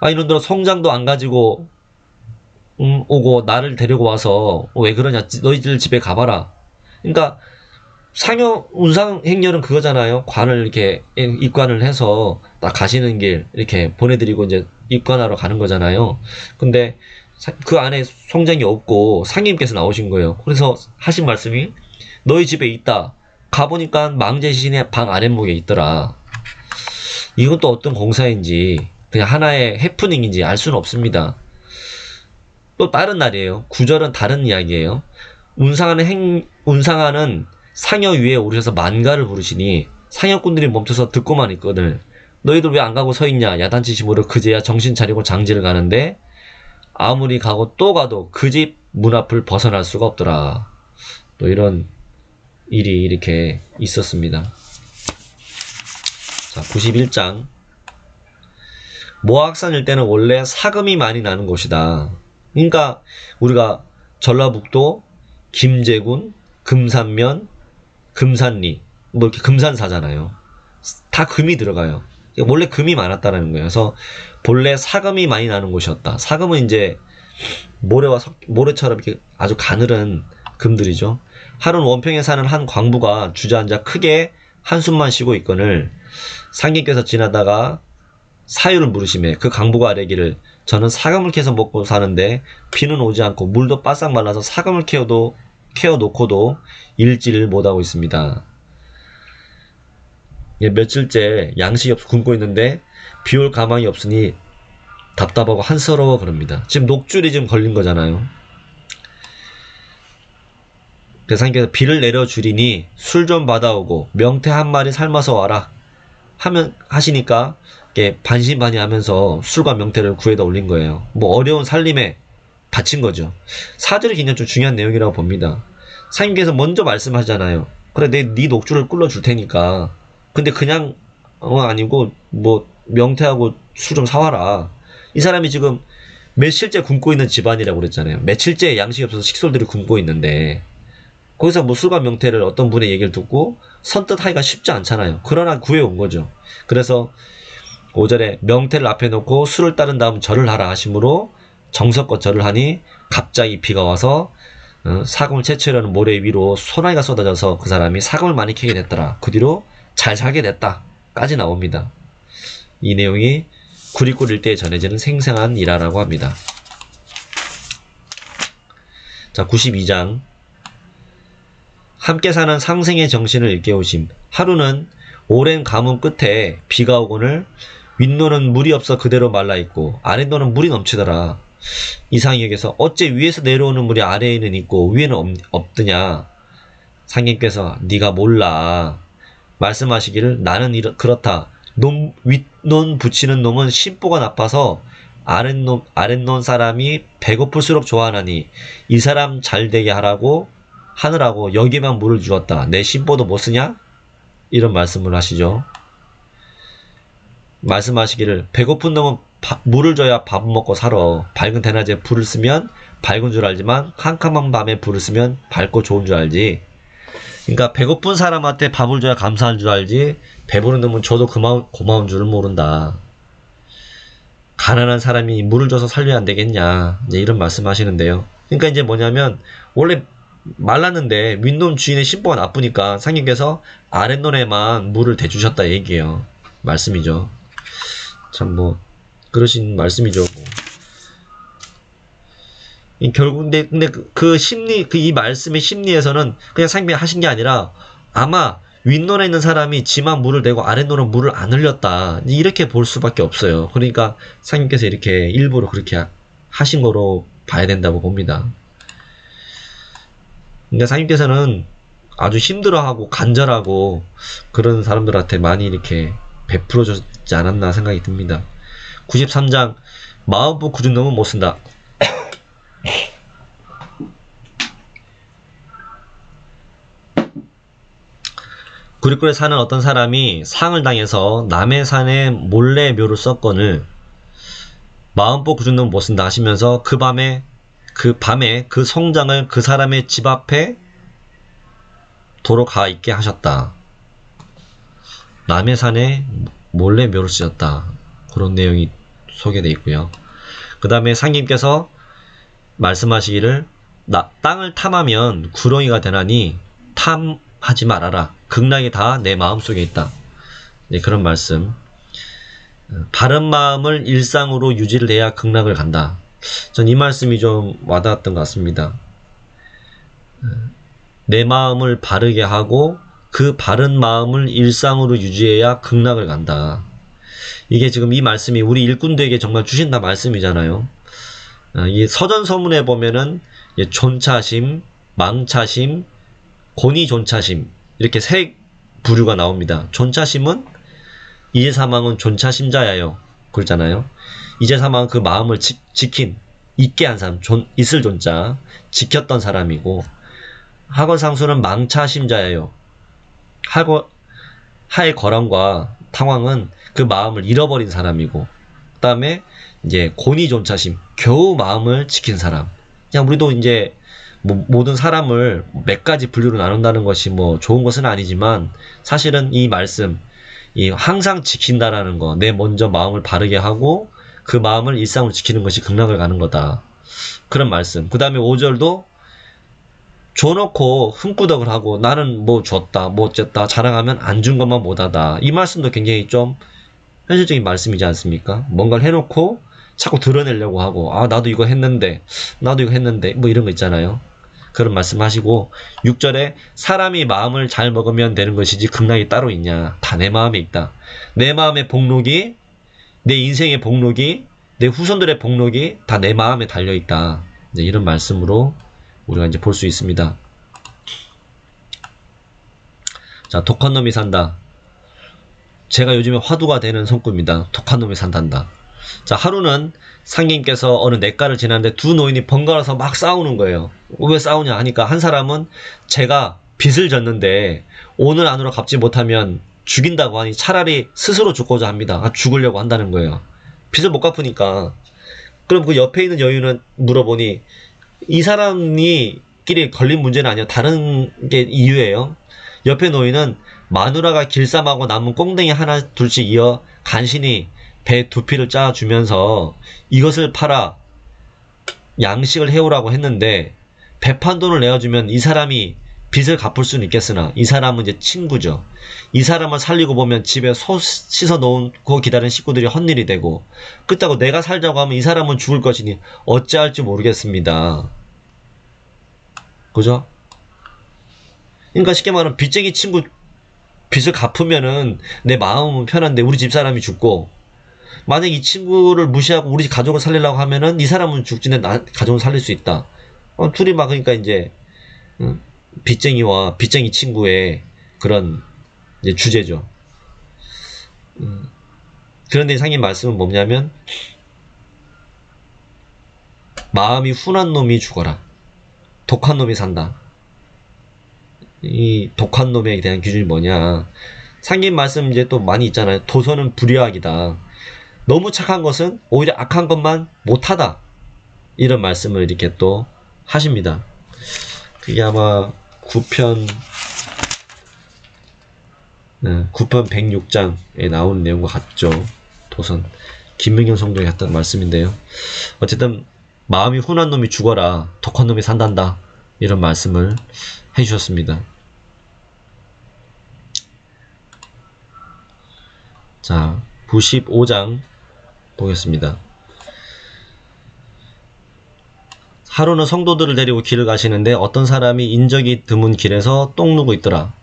아 이놈들아 성장도 안 가지고 오고 나를 데리고 와서 왜 그러냐 너희들 집에 가봐라. 그러니까 상여 운상 행렬은 그거잖아요. 관을 이렇게 입관을 해서 딱 가시는 길 이렇게 보내드리고 이제 입관하러 가는 거잖아요. 근데 그 안에 송장이 없고 상님께서 나오신 거예요. 그래서 하신 말씀이 너희 집에 있다. 가보니까 망제신의 방 아랫목에 있더라. 이건 또 어떤 공사인지 그냥 하나의 해프닝인지 알 수는 없습니다. 또 다른 날이에요. 구절은 다른 이야기예요. 운상하는 상여 위에 오르셔서 만가를 부르시니 상여꾼들이 멈춰서 듣고만 있거든. 너희들 왜 안 가고 서 있냐? 야단치심으로 그제야 정신 차리고 장지를 가는데 아무리 가고 또 가도 그 집 문 앞을 벗어날 수가 없더라. 또 이런 일이 이렇게 있었습니다. 자, 91장. 모악산 일대는 원래 사금이 많이 나는 곳이다. 그러니까 우리가 전라북도, 김제군, 금산면, 금산리, 뭐 이렇게 금산사잖아요. 다 금이 들어가요. 원래 금이 많았다는 거예요. 그래서 본래 사금이 많이 나는 곳이었다. 사금은 이제 모래처럼 이렇게 아주 가늘은 금들이죠. 하루는 원평에 사는 한 광부가 주저앉아 크게 한숨만 쉬고 있거늘 상님께서 지나다가 사유를 물으시매 그 광부가 아뢰기를 저는 사금을 캐서 먹고 사는데 비는 오지 않고 물도 바싹 말라서 사금을 캐어놓고도 일지를 못하고 있습니다. 며칠째 양식이 없어 굶고 있는데 비올 가망이 없으니 답답하고 한스러워 그럽니다. 지금 녹줄이 지금 걸린 거잖아요. 그래서 상님께서 비를 내려주리니 술 좀 받아오고 명태 한 마리 삶아서 와라 하시니까 반신반의하면서 술과 명태를 구해다 올린 거예요. 뭐 어려운 살림에 바친 거죠. 사절이 굉장히 좀 중요한 내용이라고 봅니다. 상님께서 먼저 말씀하잖아요. 그래 네 녹줄을 끓여줄 테니까 근데 그냥 아니고 뭐 명태하고 술 좀 사와라. 이 사람이 지금 며칠째 굶고 있는 집안이라고 그랬잖아요. 며칠째 양식이 없어서 식솔들이 굶고 있는데 거기서 뭐 술과 명태를 어떤 분의 얘기를 듣고 선뜻 하기가 쉽지 않잖아요. 그러나 구해온 거죠. 그래서 5절에 명태를 앞에 놓고 술을 따른 다음 절을 하라 하심으로 정성껏 절을 하니 갑자기 비가 와서 사금을 채취하려는 모래 위로 소나기가 쏟아져서 그 사람이 사금을 많이 캐게 됐더라. 그 뒤로 잘 살게 됐다 까지 나옵니다. 이 내용이 구리꿀 일대에 전해지는 생생한 일화라고 합니다. 자, 92장. 함께 사는 상생의 정신을 일깨우심. 하루는 오랜 가뭄 끝에 비가 오거늘 윗노는 물이 없어 그대로 말라있고 아랫노는 물이 넘치더라. 이상이 여기서 어째 위에서 내려오는 물이 아래에는 있고 위에는 없더냐. 상님께서 네가 몰라. 말씀하시기를 나는 그렇다. 윗논 붙이는 놈은 심보가 나빠서 아랫논 사람이 배고플수록 좋아하나니 이 사람 잘 되게 하느라고 여기만 물을 주었다. 내 심보도 못 쓰냐? 이런 말씀을 하시죠. 말씀하시기를 배고픈 놈은 물을 줘야 밥을 먹고 살아. 밝은 대낮에 불을 쓰면 밝은 줄 알지만 캄캄한 밤에 불을 쓰면 밝고 좋은 줄 알지. 그러니까 배고픈 사람한테 밥을 줘야 감사한 줄 알지 배부른 놈은 줘도 고마운 줄을 모른다. 가난한 사람이 물을 줘서 살려야 안 되겠냐, 이제 이런 말씀하시는데요. 그러니까 이제 뭐냐면 원래 말랐는데 윗놈 주인의 심보가 나쁘니까 상님께서 아랫놈에만 물을 대주셨다 얘기예요. 말씀이죠. 참 뭐 그러신 말씀이죠. 결국 근데 그 심리, 이 말씀의 심리에서는 그냥 상님이 하신 게 아니라 아마 윗논에 있는 사람이 지만 물을 대고 아랫논은 물을 안 흘렸다, 이렇게 볼 수밖에 없어요. 그러니까 상님께서 이렇게 일부러 그렇게 하신 거로 봐야 된다고 봅니다. 그러니까 상님께서는 아주 힘들어하고 간절하고 그런 사람들한테 많이 이렇게 베풀어 줬지 않았나 생각이 듭니다. 93장 마음부 굳은 놈은 못 쓴다. 구리굴에 사는 어떤 사람이 상을 당해서 남의 산에 몰래 묘를 썼거늘 마음보 굳은 놈은 못 쓴다 하시면서 그 밤에 그 성장을 그 사람의 집 앞에 도로 가 있게 하셨다. 남의 산에 몰래 묘를 쓰셨다. 그런 내용이 소개되어 있고요. 그 다음에 상님께서 말씀하시기를 땅을 탐하면 구렁이가 되나니 탐하지 말아라. 극락이 다 내 마음속에 있다. 네, 그런 말씀. 바른 마음을 일상으로 유지를 해야 극락을 간다. 전 이 말씀이 좀 와닿았던 것 같습니다. 내 마음을 바르게 하고 그 바른 마음을 일상으로 유지해야 극락을 간다. 이게 지금 이 말씀이 우리 일꾼들에게 정말 주신다 말씀이잖아요. 이 서전서문에 보면은 존차심, 망차심, 곤이존차심 이렇게 세 부류가 나옵니다. 존차심은 이제사망은 존차심자야요 그러잖아요. 이제사망은 그 마음을 있게 한 사람, 있을 존자, 지켰던 사람이고, 학원상수는 망차심자예요. 하의 거랑과 탕왕은 그 마음을 잃어버린 사람이고, 그 다음에 이제 곤이존차심, 겨우 마음을 지킨 사람. 그냥 우리도 이제 모든 사람을 몇 가지 분류로 나눈다는 것이 뭐 좋은 것은 아니지만 사실은 이 말씀, 이 항상 지킨다라는 거, 내 먼저 마음을 바르게 하고 그 마음을 일상으로 지키는 것이 극락을 가는 거다. 그런 말씀. 그 다음에 5절도 줘놓고 흠구덕을 하고 나는 뭐 줬다, 뭐 어쨌다 자랑하면 안 준 것만 못하다. 이 말씀도 굉장히 좀 현실적인 말씀이지 않습니까? 뭔가를 해놓고 자꾸 드러내려고 하고 나도 이거 했는데 뭐 이런 거 있잖아요. 그런 말씀 하시고 6절에 사람이 마음을 잘 먹으면 되는 것이지 극락이 따로 있냐. 다 내 마음에 있다. 내 마음의 복록이, 내 인생의 복록이, 내 후손들의 복록이 다 내 마음에 달려있다. 이제 이런 말씀으로 우리가 이제 볼 수 있습니다. 자, 독한 놈이 산다. 제가 요즘에 화두가 되는 손구입니다. 독한 놈이 산단다. 자, 하루는 상님께서 어느 냇가를 지나는데 두 노인이 번갈아서 막 싸우는 거예요. 왜 싸우냐 하니까 한 사람은 제가 빚을 졌는데 오늘 안으로 갚지 못하면 죽인다고 하니 차라리 스스로 죽고자 합니다. 죽으려고 한다는 거예요. 빚을 못 갚으니까. 그럼 그 옆에 있는 여인은 물어보니 이 사람이 끼리 걸린 문제는 아니에요. 다른 게 이유예요. 옆에 노인은 마누라가 길쌈하고 남은 꽁댕이 하나 둘씩 이어 간신히 배 두 피를 짜주면서 이것을 팔아 양식을 해오라고 했는데 배판 돈을 내어주면 이 사람이 빚을 갚을 수는 있겠으나 이 사람은 이제 친구죠. 이 사람을 살리고 보면 집에 소 씻어 놓고 기다리는 식구들이 헛일이 되고 그렇다고 내가 살자고 하면 이 사람은 죽을 것이니 어찌할지 모르겠습니다. 그죠? 그러니까 쉽게 말하면 빚쟁이 친구 빚을 갚으면은 내 마음은 편한데 우리 집사람이 죽고 만약 이 친구를 무시하고 우리 가족을 살리려고 하면은 이 사람은 죽지는 나 가족을 살릴 수 있다. 둘이 막 그러니까 이제 빚쟁이와 빚쟁이 친구의 그런 이제 주제죠. 그런데 상님 말씀은 뭐냐면, 마음이 훈한 놈이 죽어라. 독한 놈이 산다. 이 독한 놈에 대한 기준이 뭐냐. 상님 말씀 이제 또 많이 있잖아요. 도선은 불의악이다. 너무 착한 것은 오히려 악한 것만 못하다. 이런 말씀을 이렇게 또 하십니다. 그게 아마 9편 106장에 나오는 내용과 같죠. 도선. 김명경 성도가 했던 말씀인데요. 어쨌든 마음이 훈한 놈이 죽어라. 독한 놈이 산단다. 이런 말씀을 해주셨습니다. 자, 95장 보겠습니다. 하루는 성도들을 데리고 길을 가시는데 어떤 사람이 인적이 드문 길에서 똥 누고 있더라.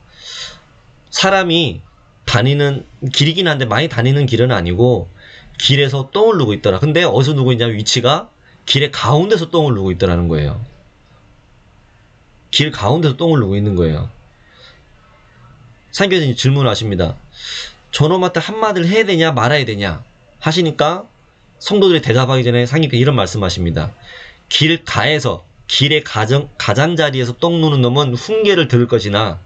사람이 다니는 길이긴 한데 많이 다니는 길은 아니고 길에서 똥을 누고 있더라. 근데 어디서 누고 있냐면 위치가 길의 가운데서 똥을 누고 있더라는 거예요. 길 가운데서 똥을 누고 있는 거예요. 상교수님 질문을 하십니다. 저놈한테 한마디를 해야 되냐 말아야 되냐 하시니까 성도들이 대답하기 전에 상님께서 이런 말씀하십니다. 길가에서 길의 가장자리에서 똥 누는 놈은 훈계를 들을 것이나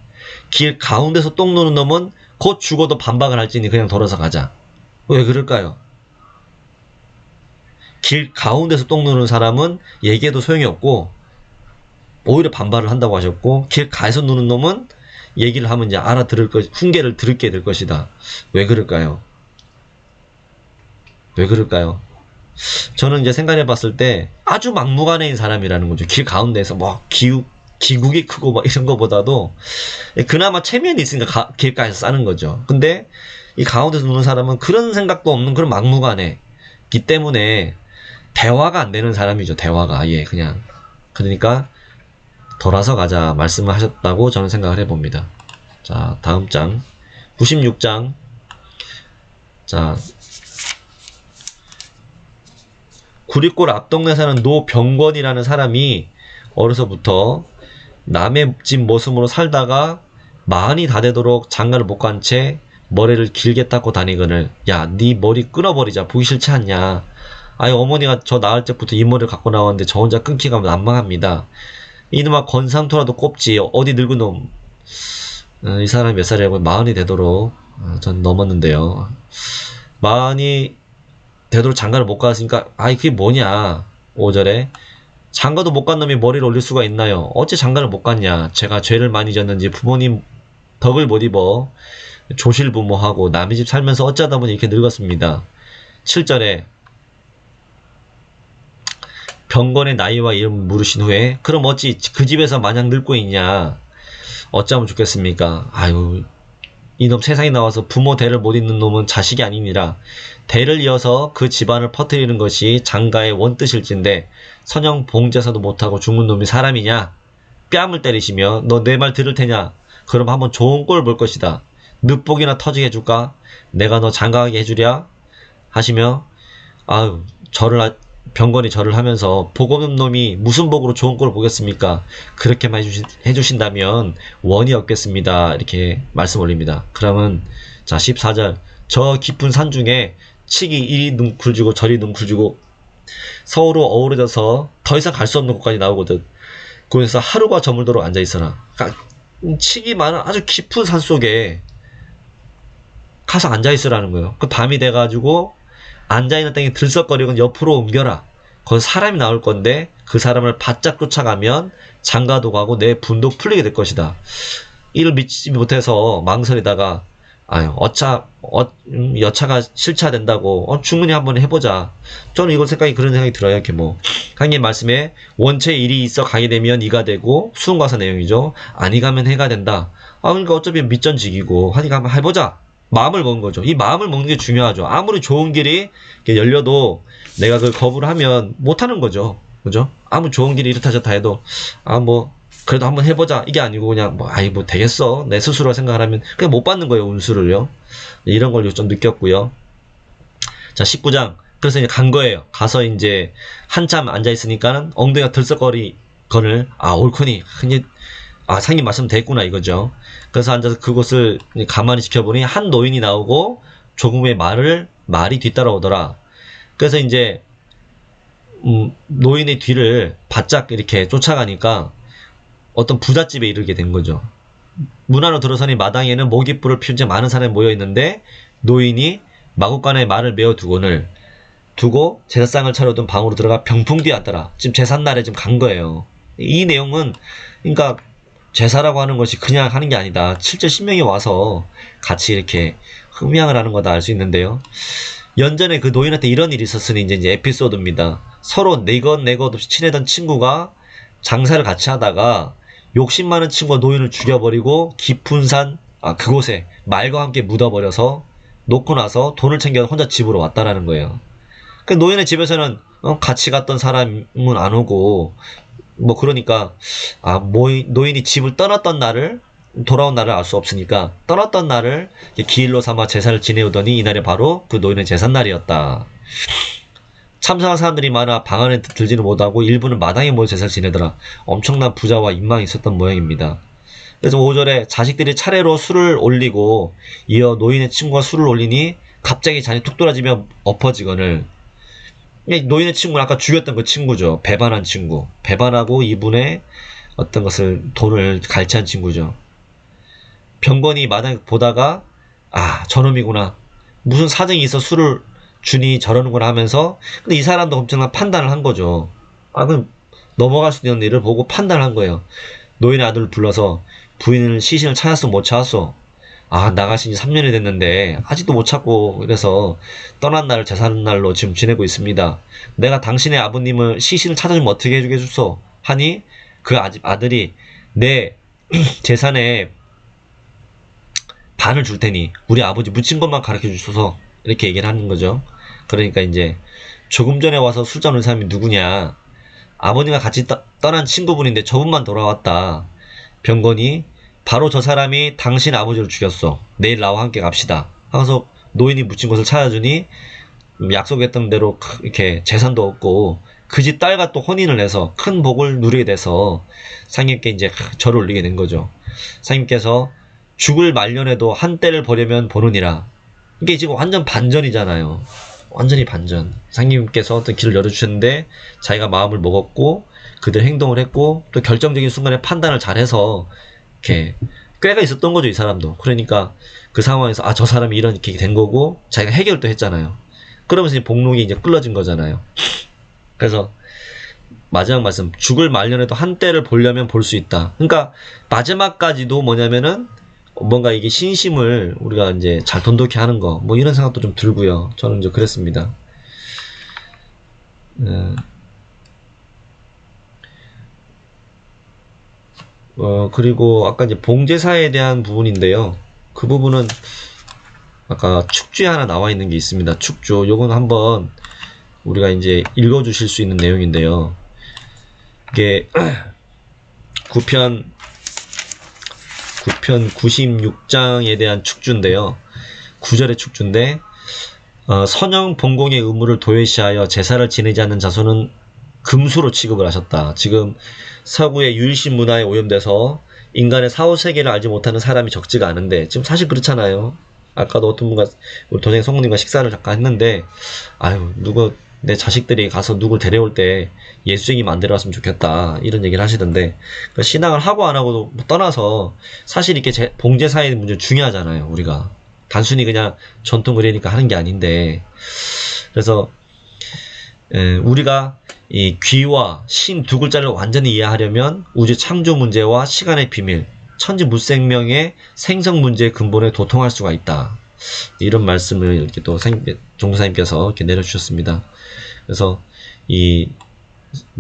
길 가운데서 똥 누는 놈은 곧 죽어도 반박을 할지니 그냥 돌아서 가자. 왜 그럴까요? 길 가운데서 똥 누는 사람은 얘기해도 소용이 없고 오히려 반발을 한다고 하셨고, 길 가에서 누는 놈은 얘기를 하면 이제 알아들을 것, 훈계를 들게 될 것이다. 왜 그럴까요? 왜 그럴까요? 저는 이제 생각해 봤을 때 아주 막무가내인 사람이라는 거죠. 길 가운데에서 뭐 기국이 크고 막 이런 거보다도 그나마 체면이 있으니까 길가에서 싸는 거죠. 근데 이 가운데서 누는 사람은 그런 생각도 없는 그런 막무가내이기 때문에 대화가 안 되는 사람이죠. 대화가 아예 그냥. 그러니까 돌아서 가자 말씀을 하셨다고 저는 생각을 해봅니다. 자, 다음 장 96장. 자, 구리골 앞동네 사는 노병권이라는 사람이 어려서부터 남의 집 모습으로 살다가 마흔이 다 되도록 장가를 못 간 채 머리를 길게 닦고 다니거늘. 야, 네 머리 끊어버리자. 보기 싫지 않냐. 아니, 어머니가 저 낳을 때부터 이 머리를 갖고 나왔는데 저 혼자 끊기가 난망합니다. 이놈아 건상토라도 꼽지. 어디 늙은 놈. 이 사람이 몇 살이라고? 마흔이 되도록. 전 넘었는데요. 마흔이 되도록 장가를 못 갔으니까 아이 그게 뭐냐. 5절에 장가도 못 간 놈이 머리를 올릴 수가 있나요? 어째 장가를 못 갔냐. 제가 죄를 많이 졌는지 부모님 덕을 못 입어 조실부모하고 남의 집 살면서 어쩌다 보니 이렇게 늙었습니다. 7절에 병건의 나이와 이름 물으신 후에 그럼 어찌 그 집에서 마냥 늙고 있냐. 어쩌면 좋겠습니까. 아유, 이놈 세상에 나와서 부모 대를 못 잇는 놈은 자식이 아니니라. 대를 이어서 그 집안을 퍼뜨리는 것이 장가의 원뜻일진데 선영 봉제사도 못하고 죽은 놈이 사람이냐. 뺨을 때리시며 너 내 말 들을 테냐. 그럼 한번 좋은 꼴 볼 것이다. 늑복이나 터지게 해줄까. 내가 너 장가하게 해주랴 하시며 아유 병건이 절을 하면서 복 없는 놈이 무슨 복으로 좋은 꼴을 보겠습니까? 그렇게만 해주신다면 원이 없겠습니다. 이렇게 말씀 올립니다. 그러면 자 14절 저 깊은 산 중에 칙이 이리 뭉클지고 저리 뭉클지고 서로 어우러져서 더 이상 갈 수 없는 곳까지 나오거든. 거기서 하루가 저물도록 앉아있어라. 그러니까 칙이 많은 아주 깊은 산 속에 가서 앉아있으라는 거예요. 그 밤이 돼가지고 앉아있는 땅에 들썩거리고 옆으로 옮겨라. 거기서 사람이 나올 건데 그 사람을 바짝 쫓아가면 장가도 가고 내 분도 풀리게 될 것이다. 이를 믿지 못해서 망설이다가 아유 여차가 실차된다고 충분히 한번 해보자. 저는 이거 그런 생각이 들어요. 이렇게 뭐 강님 말씀에 원체 일이 있어 가게 되면 이가 되고 수능과서 내용이죠. 아니 가면 해가 된다. 그러니까 어차피 밑전직이고 하니까 한번 해보자. 마음을 먹는 거죠. 이 마음을 먹는 게 중요하죠. 아무리 좋은 길이 열려도 내가 그걸 거부를 하면 못하는 거죠. 그죠? 아무 좋은 길이 이렇다 저렇다 해도 그래도 한번 해보자 이게 아니고 그냥 되겠어 내 스스로 생각을 하면 그냥 못 받는 거예요. 운수를요. 이런 걸 좀 느꼈고요. 자 19장 그래서 이제 간 거예요. 가서 이제 한참 앉아 있으니까는 엉덩이가 들썩거리거늘 옳거니 상님 말씀 됐구나 이거죠. 그래서 앉아서 그것을 가만히 지켜보니 한 노인이 나오고 조금 후에 말이 뒤따라오더라. 그래서 이제 노인의 뒤를 바짝 이렇게 쫓아가니까 어떤 부잣집에 이르게 된 거죠. 문 안으로 들어서니 마당에는 모깃불을 피운 채 많은 사람이 모여 있는데 노인이 마구간에 말을 메어 두고 제사상을 차려둔 방으로 들어가 병풍 뒤에 앉더라. 지금 제삿날에 지금 간 거예요. 이 내용은 그러니까 제사라고 하는 것이 그냥 하는 게 아니다. 실제 신명이 와서 같이 이렇게 흠양을 하는 거다 알 수 있는데요. 연전에 그 노인한테 이런 일이 있었으니 이제 에피소드입니다. 서로 내것 없이 친해던 친구가 장사를 같이 하다가 욕심 많은 친구가 노인을 죽여버리고 깊은 산 그곳에 말과 함께 묻어버려서 놓고 나서 돈을 챙겨 혼자 집으로 왔다라는 거예요. 그 노인의 집에서는 같이 갔던 사람은 안 오고 뭐 그러니까 노인이 집을 떠났던 날을 돌아온 날을 알 수 없으니까 떠났던 날을 기일로 삼아 제사를 지내오더니 이날이 바로 그 노인의 제삿날이었다. 참석한 사람들이 많아 방 안에 들지는 못하고 일부는 마당에 모여 제사를 지내더라. 엄청난 부자와 인망이 있었던 모양입니다. 그래서 5절에 자식들이 차례로 술을 올리고 이어 노인의 친구가 술을 올리니 갑자기 잔이 툭 떨어지며 엎어지거늘. 노인의 친구는 아까 죽였던 그 친구죠. 배반한 친구. 배반하고 이분의 어떤 것을 돈을 갈취한 친구죠. 병건이 마당에 보다가 저놈이구나. 무슨 사정이 있어 술을 주니 저러는구나 하면서 근데 이 사람도 엄청난 판단을 한 거죠. 그럼 넘어갈 수 있는 일을 보고 판단을 한 거예요. 노인의 아들을 불러서 부인을 시신을 찾았어 못 찾았어? 나가신 지 3년이 됐는데 아직도 못 찾고 이래서 떠난 날을 제삿날로 지금 지내고 있습니다. 내가 당신의 아버님을 시신을 찾아주면 어떻게 해주게 해줬어? 하니 그 아들이 내 재산에 반을 줄 테니 우리 아버지 묻힌 것만 가르쳐 주셔서 이렇게 얘기를 하는 거죠. 그러니까 이제 조금 전에 와서 술잔 온 사람이 누구냐? 아버님과 같이 떠난 친구분인데 저분만 돌아왔다. 병건이 바로 저 사람이 당신 아버지를 죽였어. 내일 나와 함께 갑시다. 하면서 노인이 묻힌 것을 찾아주니 약속했던 대로 이렇게 재산도 없고 그 집 딸과 또 혼인을 해서 큰 복을 누리게 돼서 상님께 이제 절을 올리게 된 거죠. 상님께서 죽을 말년에도 한때를 보려면 보느니라. 이게 지금 완전 반전이잖아요. 완전히 반전. 상님께서 어떤 길을 열어주셨는데 자기가 마음을 먹었고 그들 행동을 했고 또 결정적인 순간에 판단을 잘해서 이렇게 꾀가 있었던 거죠, 이 사람도. 그러니까 그 상황에서 저 사람이 이렇게 된 거고 자기가 해결도 했잖아요. 그러면서 이제 복록이 이제 끌어진 거잖아요. 그래서 마지막 말씀, 죽을 말년에도 한때를 보려면 볼 수 있다. 그러니까 마지막까지도 뭐냐면은 뭔가 이게 신심을 우리가 이제 잘 돈독히 하는 거, 뭐 이런 생각도 좀 들고요. 저는 이제 그랬습니다. 그리고 아까 이제 봉제사에 대한 부분인데요. 그 부분은 아까 축주에 하나 나와 있는 게 있습니다. 축주. 요건 한번 우리가 이제 읽어 주실 수 있는 내용인데요. 이게 9편 96장에 대한 축주인데요. 9절의 축주인데 선영 본공의 의무를 도외시하여 제사를 지내지 않는 자손은 금수로 취급을 하셨다. 지금 서구의 유일신 문화에 오염돼서 인간의 사후세계를 알지 못하는 사람이 적지가 않은데 지금 사실 그렇잖아요. 아까도 어떤 분과 우리 도생 성모님과 식사를 잠깐 했는데 내 자식들이 가서 누굴 데려올 때 예수쟁이만 안 데려왔으면 좋겠다 이런 얘기를 하시던데 그러니까 신앙을 하고 안 하고도 떠나서 사실 이렇게 봉제사의 문제 중요하잖아요. 우리가 단순히 그냥 전통 의례니까 하는 게 아닌데 그래서 우리가 이 귀와 신 두 글자를 완전히 이해하려면 우주 창조 문제와 시간의 비밀 천지 무생명의 생성 문제의 근본에 도통할 수가 있다. 이런 말씀을 이렇게 또 종사님께서 이렇게 내려주셨습니다. 그래서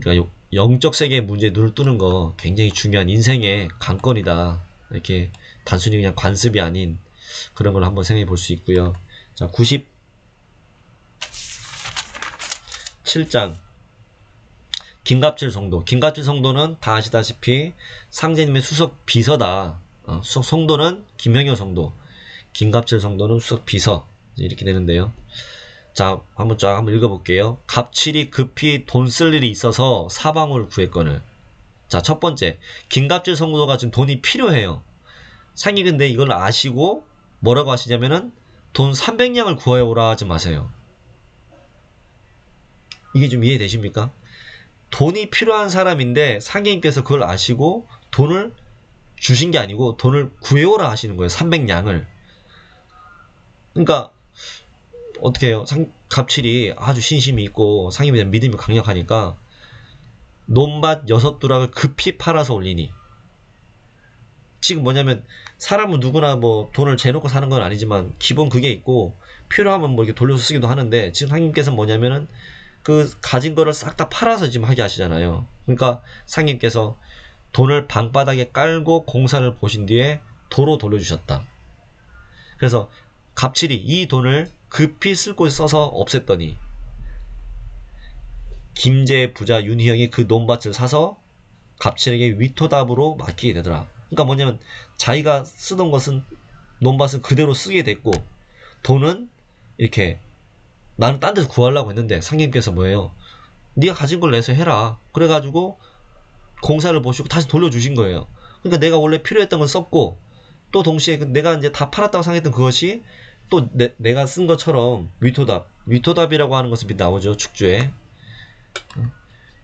그러니까 영적 세계의 문제에 눈을 뜨는 거 굉장히 중요한 인생의 관건이다. 이렇게 단순히 그냥 관습이 아닌 그런 걸 한번 생각해 볼 수 있고요. 자, 97장. 김갑질 성도. 김갑질 성도는 다 아시다시피 상제님의 수석 비서다. 수석 성도는 김형효 성도. 김갑질 성도는 수석 비서. 이렇게 되는데요. 자, 한번 읽어볼게요. 갑칠이 급히 돈 쓸 일이 있어서 사방을 구했거늘. 자, 첫 번째, 김갑질 성도가 지금 돈이 필요해요. 상이 근데 이걸 아시고 뭐라고 하시냐면은 돈 300냥을 구해오라 하지 마세요. 이게 좀 이해되십니까? 돈이 필요한 사람인데 상계님께서 그걸 아시고 돈을 주신 게 아니고 돈을 구해오라 하시는 거예요. 300냥을. 그러니까 어떻게 해요? 갑칠이 아주 신심이 있고 상임에 대한 믿음이 강력하니까 논밭 6두락을 급히 팔아서 올리니, 지금 뭐냐면 사람은 누구나 뭐 돈을 재놓고 사는 건 아니지만 기본 그게 있고 필요하면 뭐 이렇게 돌려서 쓰기도 하는데, 지금 상님께서 뭐냐면은 그 가진 거를 싹 다 팔아서 지금 하게 하시잖아요. 그러니까 상님께서 돈을 방바닥에 깔고 공사를 보신 뒤에 도로 돌려주셨다. 그래서 갑칠이 이 돈을 급히 쓸 곳에 써서 없앴더니 김제 부자 윤희영이 그 논밭을 사서 갑칠에게 위토답으로 맡기게 되더라. 그러니까 뭐냐면 자기가 쓰던 것은, 논밭은 그대로 쓰게 됐고 돈은 이렇게 나는 딴 데서 구하려고 했는데 상님께서 뭐예요? 네가 가진 걸 내서 해라. 그래가지고 공사를 보시고 다시 돌려주신 거예요. 그러니까 내가 원래 필요했던 걸 썼고, 또 동시에 내가 이제 다 팔았다고 생각했던 그것이 또 내가 쓴 것처럼 위토답이라고 하는 것은 나오죠, 축주에.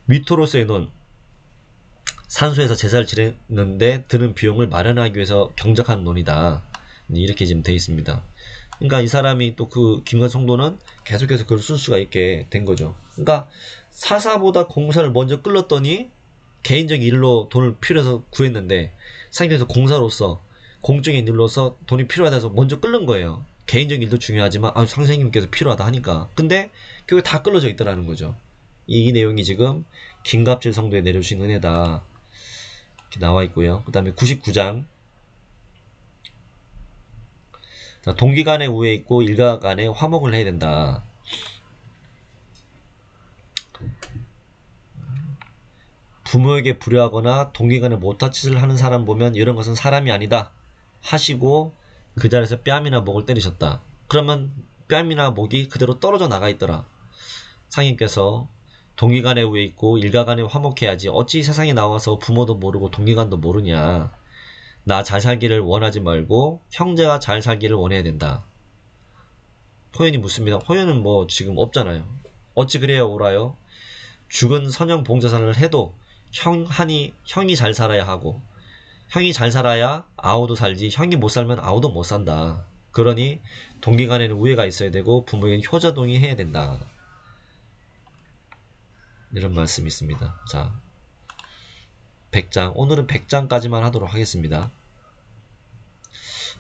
위토로서의 논, 산소에서 제사를 지내는데 드는 비용을 마련하기 위해서 경작하는 논이다. 이렇게 지금 되어 있습니다. 그러니까 이 사람이 또 그 김관성도는 계속해서 그걸 쓸 수가 있게 된 거죠. 그러니까 사사보다 공사를 먼저 끌었더니 개인적인 일로 돈을 필요해서 구했는데, 상임에서 공사로서 공적인 일로서 돈이 필요하다 해서 먼저 끌는 거예요. 개인적인 일도 중요하지만 상생님께서 필요하다 하니까. 근데 그게 다 끌어져 있더라는 거죠. 이 내용이 지금 김갑질 성도에 내려주신 은혜다 이렇게 나와 있고요. 그 다음에 99장, 자, 동기 간의 우애 있고 일가 간에 화목을 해야 된다. 부모에게 불효하거나 동기 간에 못할 짓을 하는 사람 보면 이런 것은 사람이 아니다 하시고 그 자리에서 뺨이나 목을 때리셨다. 그러면 뺨이나 목이 그대로 떨어져 나가 있더라. 상인께서 동기 간에 우애 있고 일가 간에 화목해야지 어찌 세상에 나와서 부모도 모르고 동기 간도 모르냐. 나 잘 살기를 원하지 말고 형제가 잘 살기를 원해야 된다. 호연이 묻습니다. 호연은 뭐 지금 없잖아요. 어찌 그래야 옳아요? 죽은 선형 봉자산을 해도 형이 잘 살아야 하고, 형이 잘 살아야 아우도 살지 형이 못 살면 아우도 못 산다. 그러니 동기 간에는 우애가 있어야 되고 부모에게는 효자동의 해야 된다. 이런 말씀이 있습니다. 자, 100장, 오늘은 100장까지만 하도록 하겠습니다.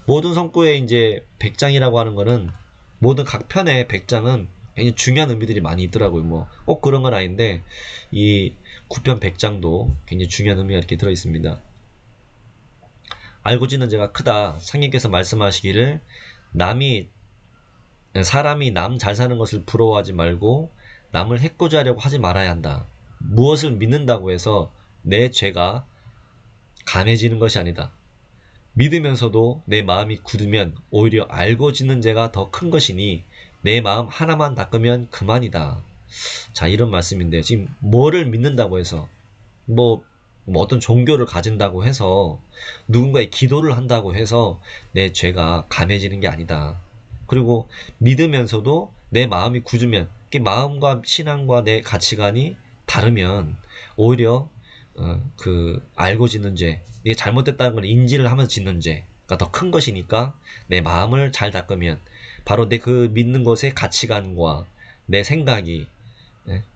모든 성구에 이제 100장이라고 하는 거는, 모든 각 편의 100장은 굉장히 중요한 의미들이 많이 있더라고요. 뭐 꼭 그런 건 아닌데 이 9편 100장도 굉장히 중요한 의미가 이렇게 들어 있습니다. 알고 지는 죄가 크다. 상님께서 말씀하시기를 사람이 남 잘 사는 것을 부러워하지 말고 남을 해코지 하려고 하지 말아야 한다. 무엇을 믿는다고 해서 내 죄가 감해지는 것이 아니다. 믿으면서도 내 마음이 굳으면 오히려 알고 짓는 죄가 더 큰 것이니 내 마음 하나만 닦으면 그만이다. 자, 이런 말씀인데, 지금 뭐를 믿는다고 해서 뭐 어떤 종교를 가진다고 해서 누군가의 기도를 한다고 해서 내 죄가 감해지는 게 아니다. 그리고 믿으면서도 내 마음이 굳으면, 마음과 신앙과 내 가치관이 다르면 오히려 알고 짓는 죄, 이게 잘못됐다는 걸 인지를 하면서 짓는 죄가 더 큰 것이니까 내 마음을 잘 닦으면 바로 내 그 믿는 것의 가치관과 내 생각이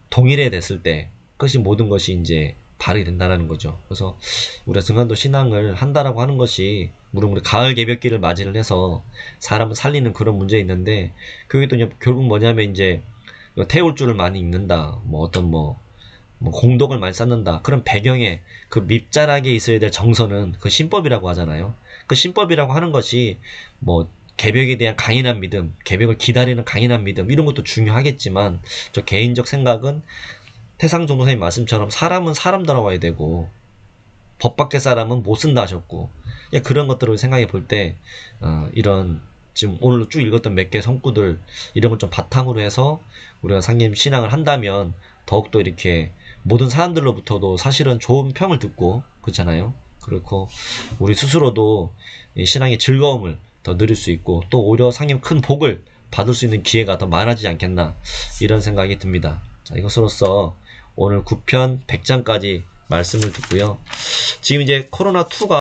동일해졌을 때 그것이 모든 것이 이제 발휘 된다는 거죠. 그래서 우리가 증간도 신앙을 한다라고 하는 것이, 물론 우리 가을 개벽기를 맞이를 해서 사람을 살리는 그런 문제 있는데, 그게 또 결국 뭐냐면 이제 태울 줄을 많이 읽는다, 뭐 어떤 뭐 공덕을 많이 쌓는다, 그런 배경에 그 밑자락에 있어야 될 정서는 그 신법이라고 하잖아요. 그 신법이라고 하는 것이 뭐 개벽에 대한 강인한 믿음, 개벽을 기다리는 강인한 믿음, 이런 것도 중요하겠지만, 저 개인적 생각은 태상종도사님 말씀처럼 사람은 사람다워 와야 되고 법 밖의 사람은 못 쓴다 하셨고, 그런 것들을 생각해 볼 때 이런 지금 오늘 쭉 읽었던 몇 개 성구들 이런 걸 좀 바탕으로 해서 우리가 상님 신앙을 한다면 더욱더 이렇게 모든 사람들로부터도 사실은 좋은 평을 듣고 그렇잖아요. 그렇고 우리 스스로도 이 신앙의 즐거움을 더 누릴 수 있고 또 오히려 상님 큰 복을 받을 수 있는 기회가 더 많아지지 않겠나 이런 생각이 듭니다. 자, 이것으로써 오늘 9편 100장까지 말씀을 듣고요. 지금 이제 코로나2가